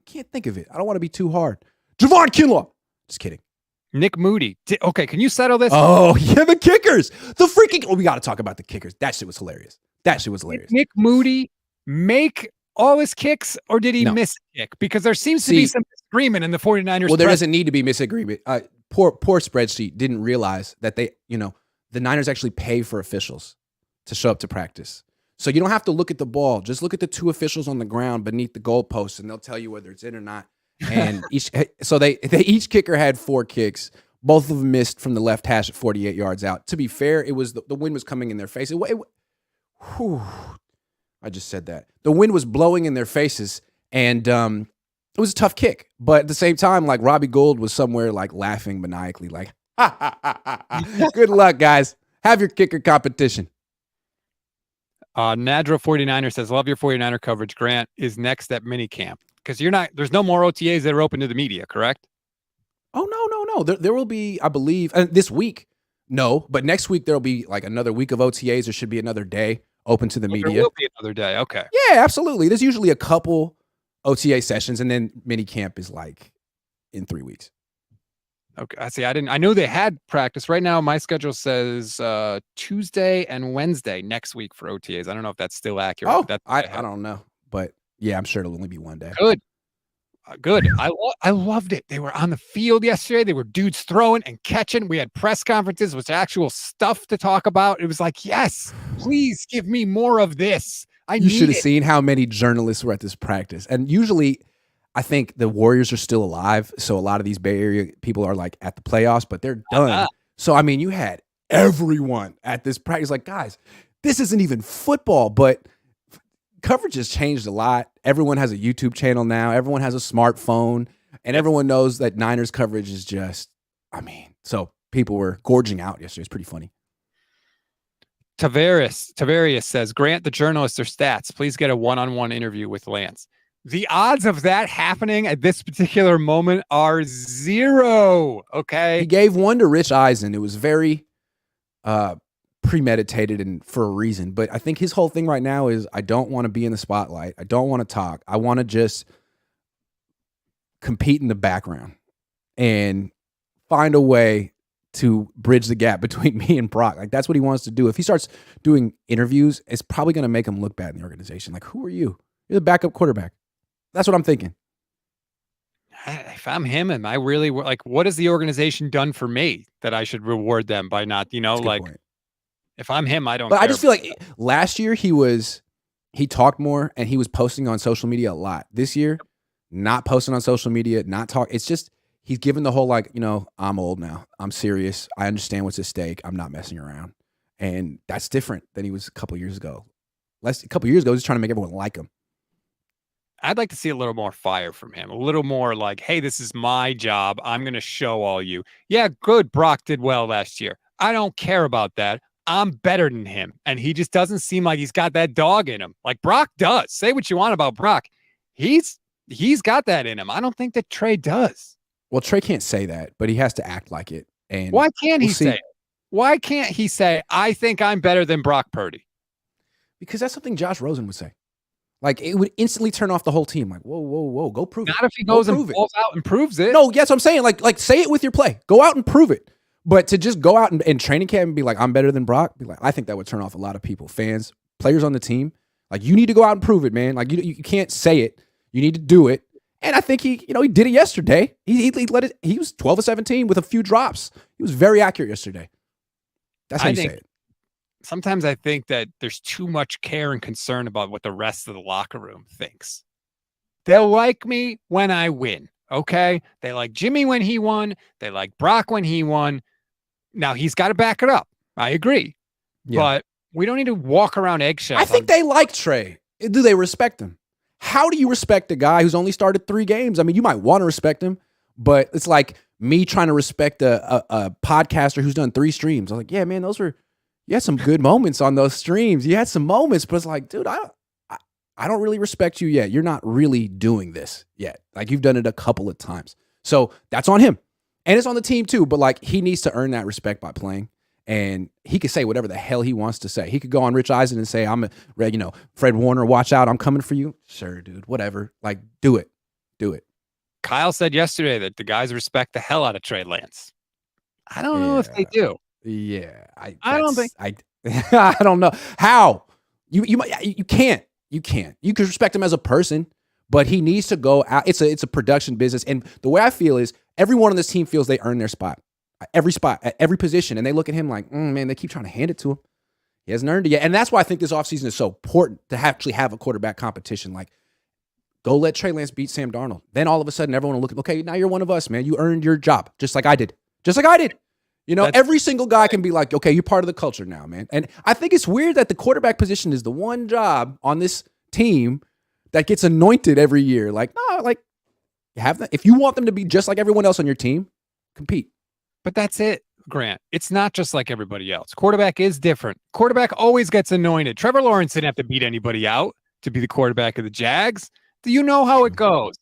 can't think of it. I don't want to be too hard. Javon Kinlaw. Just kidding. Nick Moody. Okay, can you settle this? Oh, yeah, the kickers. The freaking... we got to talk about the kickers. That shit was hilarious. Did Nick Moody make all his kicks, or did he miss a kick? Because there seems to be some disagreement in the 49ers. Well, there doesn't need to be misagreement. Poor spreadsheet didn't realize that the Niners actually pay for officials to show up to practice. So you don't have to look at the ball. Just look at the 2 officials on the ground beneath the goalposts, and they'll tell you whether it's in or not. And each kicker had 4 kicks. Both of them missed from the left hash at 48 yards out. To be fair, it was the wind was coming in their face. I just said that. The wind was blowing in their faces, and it was a tough kick. But at the same time, like, Robbie Gould was somewhere like laughing maniacally, like, ha, ha, ha, ha, ha. Good luck, guys. Have your kicker competition. Nadra 49er says, love your 49er coverage. Grant is next at minicamp. Because there's no more OTAs that are open to the media, correct? Oh, no. There will be, I believe, this week. No, but next week there'll be like another week of OTAs. There should be another day open to the media. There will be another day. Okay. Yeah, absolutely. There's usually a couple OTA sessions, and then minicamp is like in 3 weeks. Okay. I see. I know they had practice. Right now, my schedule says Tuesday and Wednesday next week for OTAs. I don't know if that's still accurate. Oh, I don't know. But yeah, I'm sure it'll only be one day. Good. I loved it. They were on the field yesterday. They were dudes throwing and catching. We had press conferences with actual stuff to talk about. It was like, yes, please give me more of this. You should have seen how many journalists were at this practice. And usually, I think the Warriors are still alive. So a lot of these Bay Area people are like at the playoffs, but they're done. So, I mean, you had everyone at this practice. Like, guys, this isn't even football, but coverage has changed a lot. Everyone has a YouTube channel now. Everyone has a smartphone, and everyone knows that Niners coverage is just, so people were gorging out yesterday. It's pretty funny. Tavarius says, grant the journalist their stats. Please get a one-on-one interview with Lance. The odds of that happening at this particular moment are 0. Okay. He gave one to Rich Eisen. It was very premeditated and for a reason. But I think his whole thing right now is, I don't want to be in the spotlight. I don't want to talk. I want to just compete in the background and find a way to bridge the gap between me and Brock. Like, that's what he wants to do. If he starts doing interviews, it's probably going to make him look bad in the organization. Like, who are you? You're the backup quarterback. That's what I'm thinking. If I'm him, am I really like, what has the organization done for me that I should reward them by not, like, point. If I'm him, I don't But care. I just feel like last year he talked more and he was posting on social media a lot. This year, not posting on social media, not talk. It's just, he's given the whole, like, I'm old now. I'm serious. I understand what's at stake. I'm not messing around. And that's different than he was a couple years ago. A couple years ago, he was trying to make everyone like him. I'd like to see a little more fire from him. A little more like, hey, this is my job. I'm going to show all you. Yeah, good. Brock did well last year. I don't care about that. I'm better than him. And he just doesn't seem like he's got that dog in him. Like Brock does. Say what you want about Brock. He's got that in him. I don't think that Trey does. Well, Trey can't say that, but he has to act like it. And why can't he say it? Why can't he say, I think I'm better than Brock Purdy? Because that's something Josh Rosen would say. Like, it would instantly turn off the whole team. Like, whoa, go prove it. Not if he goes and balls out and proves it. No, yes, I'm saying, like say it with your play. Go out and prove it. But to just go out and training camp and be like, I'm better than Brock, be like, I think that would turn off a lot of people, fans, players on the team. Like, you need to go out and prove it, man. Like, you can't say it. You need to do it. And I think he did it yesterday. He let it. He was 12 of 17 with a few drops. He was very accurate yesterday. That's how you say it. Sometimes I think that there's too much care and concern about what the rest of the locker room thinks. They'll like me when I win, okay? They like Jimmy when he won. They like Brock when he won. Now, he's got to back it up. I agree. Yeah. But we don't need to walk around eggshells. I think they like Trey. Do they respect him? How do you respect a guy who's only started 3 games? I mean, you might want to respect him, but it's like me trying to respect a podcaster who's done 3 streams. I'm like, yeah, man, you had some good moments on those streams. You had some moments, but it's like, dude, I don't really respect you yet. You're not really doing this yet. Like, you've done it a couple of times. So that's on him. And it's on the team too, but like, he needs to earn that respect by playing. And he could say whatever the hell he wants to say. He could go on Rich Eisen and say, Fred Warner, watch out, I'm coming for you. Sure, dude, whatever. Like, do it. Do it. Kyle said yesterday that the guys respect the hell out of Trey Lance. I don't know if they do. Yeah. I don't think. I don't know. How? You can't. You can't. You can respect him as a person, but he needs to go out. It's a production business. And the way I feel is everyone on this team feels they earn their spot. Every spot, at every position. And they look at him like, man, they keep trying to hand it to him. He hasn't earned it yet. And that's why I think this offseason is so important to actually have a quarterback competition. Like, go let Trey Lance beat Sam Darnold. Then all of a sudden, everyone will look, okay, now you're one of us, man. You earned your job, just like I did. Every single guy can be like, okay, you're part of the culture now, man. And I think it's weird that the quarterback position is the one job on this team that gets anointed every year. Like, no, like, you have that. If you want them to be just like everyone else on your team, compete. But that's it, Grant. It's not just like everybody else. Quarterback is different. Quarterback always gets anointed. Trevor Lawrence didn't have to beat anybody out to be the quarterback of the Jags. You know how it goes.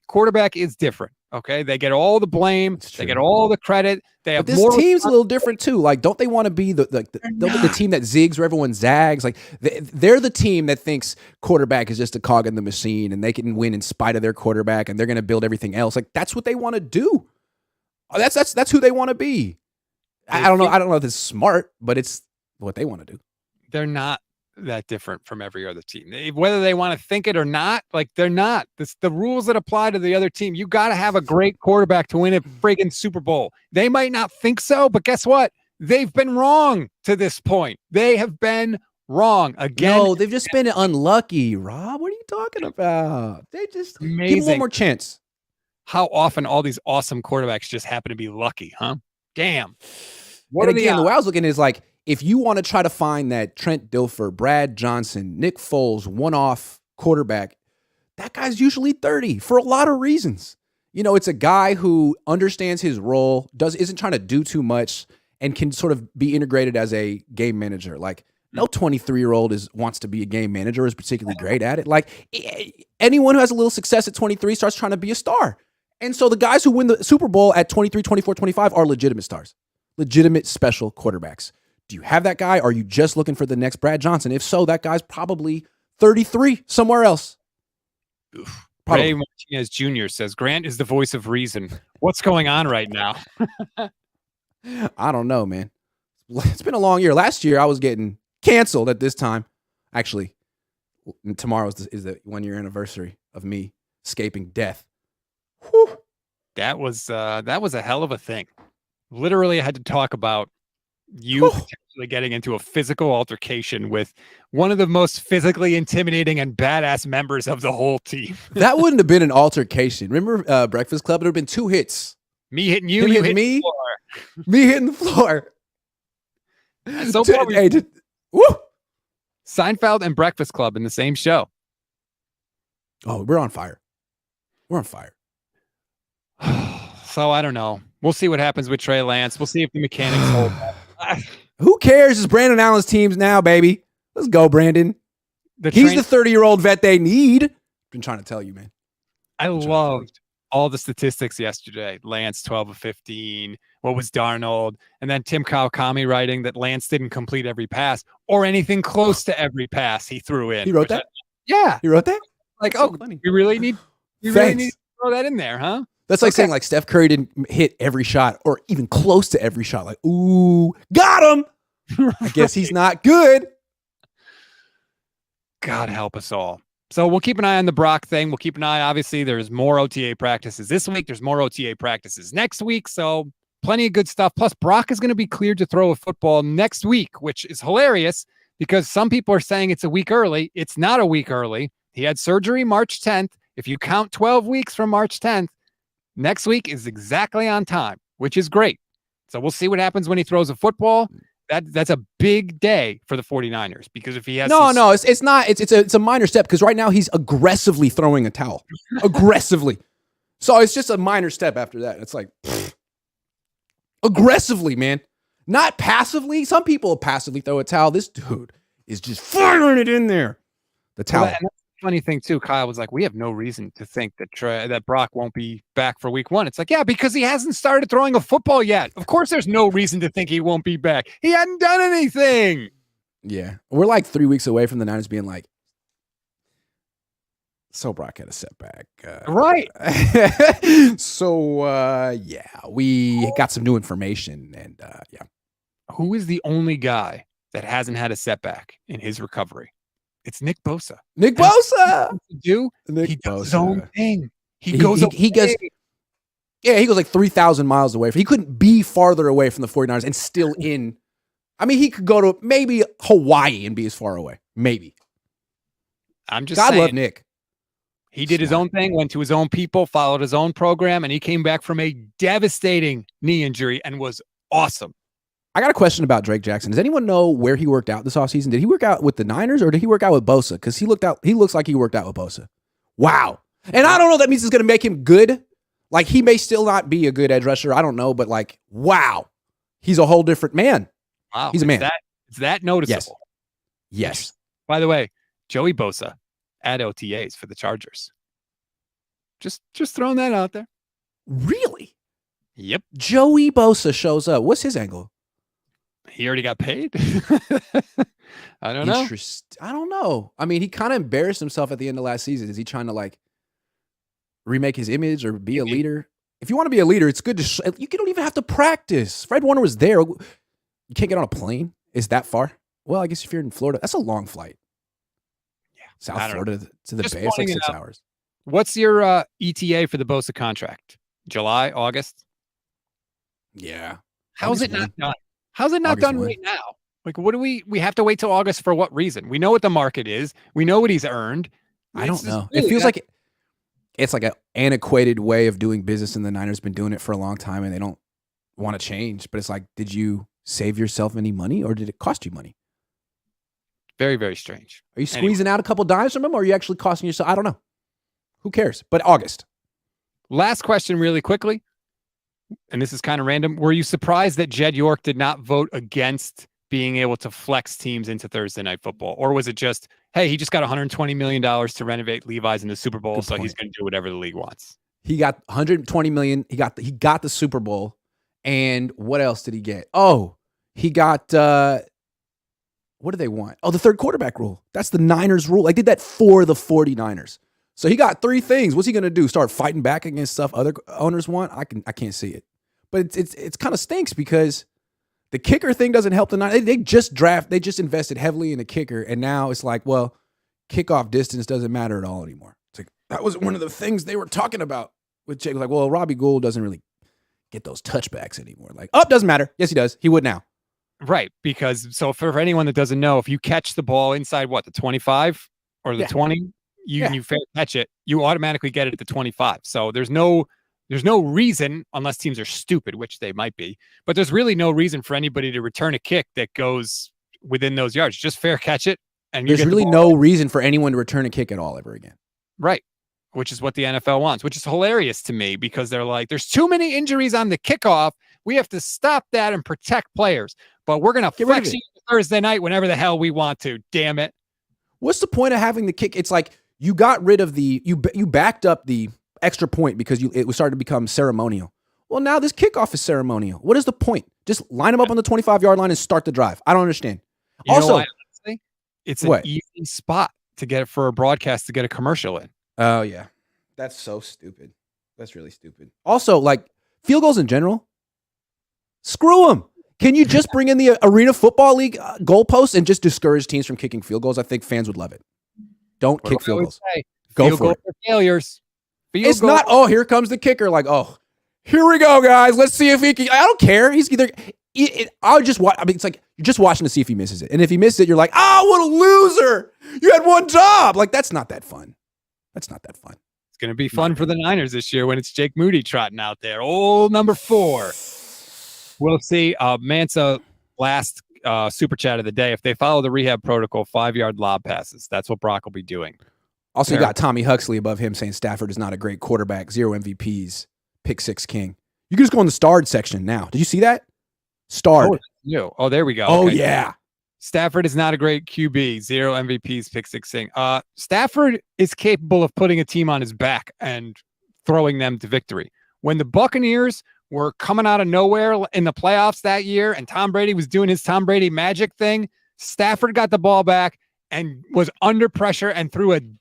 Quarterback is different. Okay, they get all the blame. They get all the credit. They have this team's a little different too. Like, don't they want to be the team that zigs where everyone zags? Like, they're the team that thinks quarterback is just a cog in the machine and they can win in spite of their quarterback and they're going to build everything else. Like, that's what they want to do. That's who they want to be. I don't know if it's smart, but it's what they want to do. They're not that different from every other team. Whether they want to think it or not, like, they're not. The rules that apply to the other team. You got to have a great quarterback to win a friggin' Super Bowl. They might not think so, but guess what? They've been wrong to this point. They have been wrong again. No, they've just been unlucky, Rob. What are you talking about? They just give them one more chance. How often all these awesome quarterbacks just happen to be lucky, huh? Damn. And again, the way I was looking is like, if you want to try to find that Trent Dilfer, Brad Johnson, Nick Foles, one-off quarterback, that guy's usually 30 for a lot of reasons. It's a guy who understands his role, isn't trying to do too much, and can sort of be integrated as a game manager. Like no 23-year-old wants to be a game manager or is particularly great at it. Like anyone who has a little success at 23 starts trying to be a star. And so the guys who win the Super Bowl at 23, 24, 25 are legitimate stars, legitimate special quarterbacks. Do you have that guy? Or are you just looking for the next Brad Johnson? If so, that guy's probably 33 somewhere else. Ray Martinez Jr. says, Grant is the voice of reason. What's going on right now? I don't know, man. It's been a long year. Last year, I was getting canceled at this time. Actually, tomorrow is the 1-year anniversary of me escaping death. Whew. That was a hell of a thing. Literally, I had to talk about you potentially getting into a physical altercation with one of the most physically intimidating and badass members of the whole team. That wouldn't have been an altercation. Remember Breakfast Club? There would have been 2 hits. Me hitting you, you hitting me, me hitting the floor. So far, woo! Seinfeld and Breakfast Club in the same show. Oh, we're on fire. We're on fire. So I don't know. We'll see what happens with Trey Lance. We'll see if the mechanics hold up. Who cares? It's Brandon Allen's teams now, baby. Let's go, Brandon. He's the 30-year-old vet they need. Been trying to tell you, man. I loved all the statistics yesterday. Lance 12 of 15. What was Darnold? And then Tim Kawakami writing that Lance didn't complete every pass or anything close to every pass he threw in. He wrote that? Yeah. He wrote that? Like, so funny. We really need to throw that in there, huh? That's like saying like Steph Curry didn't hit every shot or even close to every shot. Like, ooh, got him. I guess he's not good. God help us all. So we'll keep an eye on the Brock thing. We'll keep an eye. Obviously, there's more OTA practices this week. There's more OTA practices next week. So plenty of good stuff. Plus, Brock is going to be cleared to throw a football next week, which is hilarious because some people are saying it's a week early. It's not a week early. He had surgery March 10th. If you count 12 weeks from March 10th, next week is exactly on time, which is great. So we'll see what happens when he throws a football. That's a big day for the 49ers because if he has it's not. It's a minor step because right now he's aggressively throwing a towel. Aggressively. So it's just a minor step after that. It's like aggressively, man. Not passively. Some people passively throw a towel. This dude is just firing it in there. The towel. Well, and that's the funny thing too. Kyle was like, we have no reason to think that Brock won't be back for week 1. It's like, yeah, because he hasn't started throwing a football yet. Of course, there's no reason to think he won't be back. He hadn't done anything. Yeah. We're like 3 weeks away from the Niners being like, so Brock had a setback. Right. So, yeah, we got some new information and yeah. Who is the only guy that hasn't had a setback in his recovery? It's Nick Bosa. Nick Bosa. He does his own thing. He goes like 3,000 miles away. He couldn't be farther away from the 49ers and still in. I mean, he could go to maybe Hawaii and be as far away. Maybe. I'm just saying. God love Nick. He did his own thing, went to his own people, followed his own program, and he came back from a devastating knee injury and was awesome. I got a question about Drake Jackson. Does anyone know where he worked out this offseason? Did he work out with the Niners or did he work out with Bosa? Because he looks like he worked out with Bosa. Wow. And I don't know if that means it's going to make him good. Like, he may still not be a good edge rusher. I don't know. But, like, wow. He's a whole different man. Wow. He's a man. It's that noticeable. Yes. By the way, Joey Bosa at OTAs for the Chargers. Just throwing that out there. Really? Yep. Joey Bosa shows up. What's his angle? He already got paid. I don't know. I don't know. I mean, he kind of embarrassed himself at the end of last season. Is he trying to like remake his image or be a leader? If you want to be a leader, it's good to. You don't even have to practice. Fred Warner was there. You can't get on a plane. Is that far? Well, I guess if you're in Florida, that's a long flight. Yeah, South Florida to the Bay. It's like 6 hours. What's your ETA for the Bosa contract? July, August? Yeah. How's it not done? How's it not done right now? Like, what do we have to wait till August for what reason? We know what the market is. We know what he's earned. I don't know. It feels like it's like an antiquated way of doing business, and the Niners been doing it for a long time, and they don't want to change. But it's like, did you save yourself any money, or did it cost you money? Very, very strange. Are you squeezing out a couple dimes from him, or are you actually costing yourself? I don't know. Who cares? But August. Last question really quickly. and this is kind of random, were you surprised that Jed York did not vote against being able to flex teams into Thursday Night Football? Or was it just, hey, he just got $120 million to renovate Levi's in the Super Bowl, so he's going to do whatever the league wants? He got $120 million. He got the Super Bowl. And what else did he get? Oh, he got what do they want? Oh, the third quarterback rule. That's the Niners rule. I did that for the 49ers. So he got 3 things. What's he going to do? Start fighting back against stuff other owners want? I can't see it. But it's kind of stinks because the kicker thing doesn't help the Niners. They just invested heavily in the kicker, and now it's like, well, kickoff distance doesn't matter at all anymore. It's like that was one of the things they were talking about with Jake. Like, well, Robbie Gould doesn't really get those touchbacks anymore. Like, doesn't matter. Yes, he does. He would now. Right, because so for anyone that doesn't know, if you catch the ball inside the 25 or the 20, you fair catch it, you automatically get it at the 25. So there's no reason, unless teams are stupid, which they might be, but there's really no reason for anybody to return a kick that goes within those yards. Just fair catch it, and there's really no reason for anyone to return a kick at all ever again. Right, which is what the NFL wants, which is hilarious to me because they're like, there's too many injuries on the kickoff. We have to stop that and protect players. But we're going to flex you Thursday night whenever the hell we want to. Damn it. What's the point of having the kick? It's like you got rid of you backed up the extra point because it was starting to become ceremonial. Well, now this kickoff is ceremonial. What is the point? Just line them up on the 25-yard line and start the drive. I don't understand. Honestly, it's an easy spot to get it for a broadcast to get a commercial in. Oh, yeah. That's so stupid. That's really stupid. Also, like field goals in general, screw them. Can you just bring in the Arena Football League goalposts and just discourage teams from kicking field goals? I think fans would love it. Don't kick field goals. Go for it. Failures. It's not, here comes the kicker. Like, here we go, guys. Let's see if he can. I don't care. He's either. I'll just watch. I mean, it's like you're just watching to see if he misses it. And if he misses it, you're like, what a loser. You had one job. Like, that's not that fun. It's going to be fun for the Niners this year when it's Jake Moody trotting out there. Old number 4. We'll see. Mansa, last super chat of the day. If they follow the rehab protocol, 5-yard lob passes. That's what Brock will be doing. Also, you got Tommy Huxley above him saying Stafford is not a great quarterback. 0 MVPs. Pick 6 king. You can just go in the starred section now. Did you see that? Starred. Oh, there we go. Oh, okay. Yeah. Stafford is not a great QB. 0 MVPs. Pick 6 king. Stafford is capable of putting a team on his back and throwing them to victory. When the Buccaneers were coming out of nowhere in the playoffs that year, and Tom Brady was doing his Tom Brady magic thing, Stafford got the ball back and was under pressure and threw an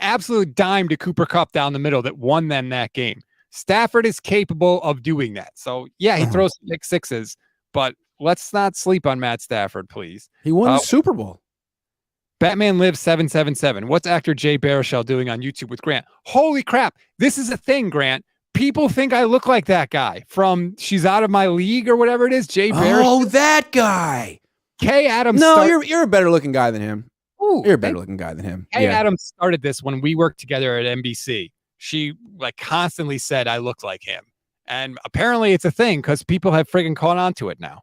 absolute dime to Cooper Kupp down the middle that won them that game. Stafford is capable of doing that. So, yeah, he throws pick sixes, but let's not sleep on Matt Stafford, please. He won the Super Bowl. Batman Lives 777. What's actor Jay Baruchel doing on YouTube with Grant? Holy crap. This is a thing, Grant. People think I look like that guy from She's Out of My League or whatever it is. Jay Baruchel. Oh, that guy. Kay Adams. No, you're a better looking guy than him. Ooh, you're a better looking guy than him. Kay Adams started this when we worked together at NBC. She constantly said I look like him. And apparently it's a thing because people have friggin' caught on to it now.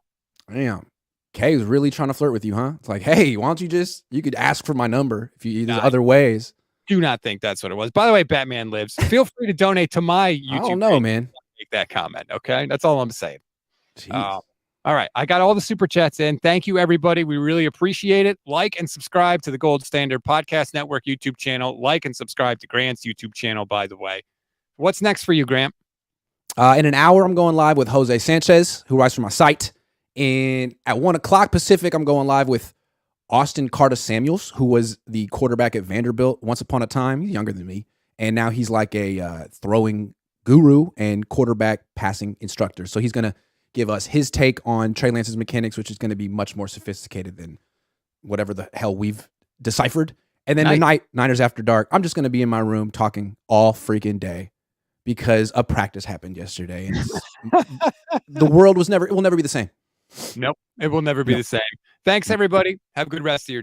Damn. Kay was really trying to flirt with you, huh? It's like, hey, why don't you could ask for my number if there's other ways. Do not think that's what it was. By the way, Batman Lives. Feel free to donate to my YouTube. I don't know, man. Make that comment, okay? That's all I'm saying. All right, I got all the super chats in. Thank you, everybody. We really appreciate it. Like and subscribe to the Gold Standard Podcast Network YouTube channel. Like and subscribe to Grant's YouTube channel, by the way. What's next for you, Grant? In an hour, I'm going live with Jose Sanchez, who writes for my site. And at 1 o'clock Pacific, I'm going live with Austin Carter Samuels, who was the quarterback at Vanderbilt once upon a time. He's younger than me. And now he's like a throwing guru and quarterback passing instructor. So he's going to give us his take on Trey Lance's mechanics, which is going to be much more sophisticated than whatever the hell we've deciphered. And then tonight, Niners After Dark, I'm just going to be in my room talking all freaking day because a practice happened yesterday. And the world will never be the same. Nope. It will never be the same. Thanks, everybody. Have a good rest of your day.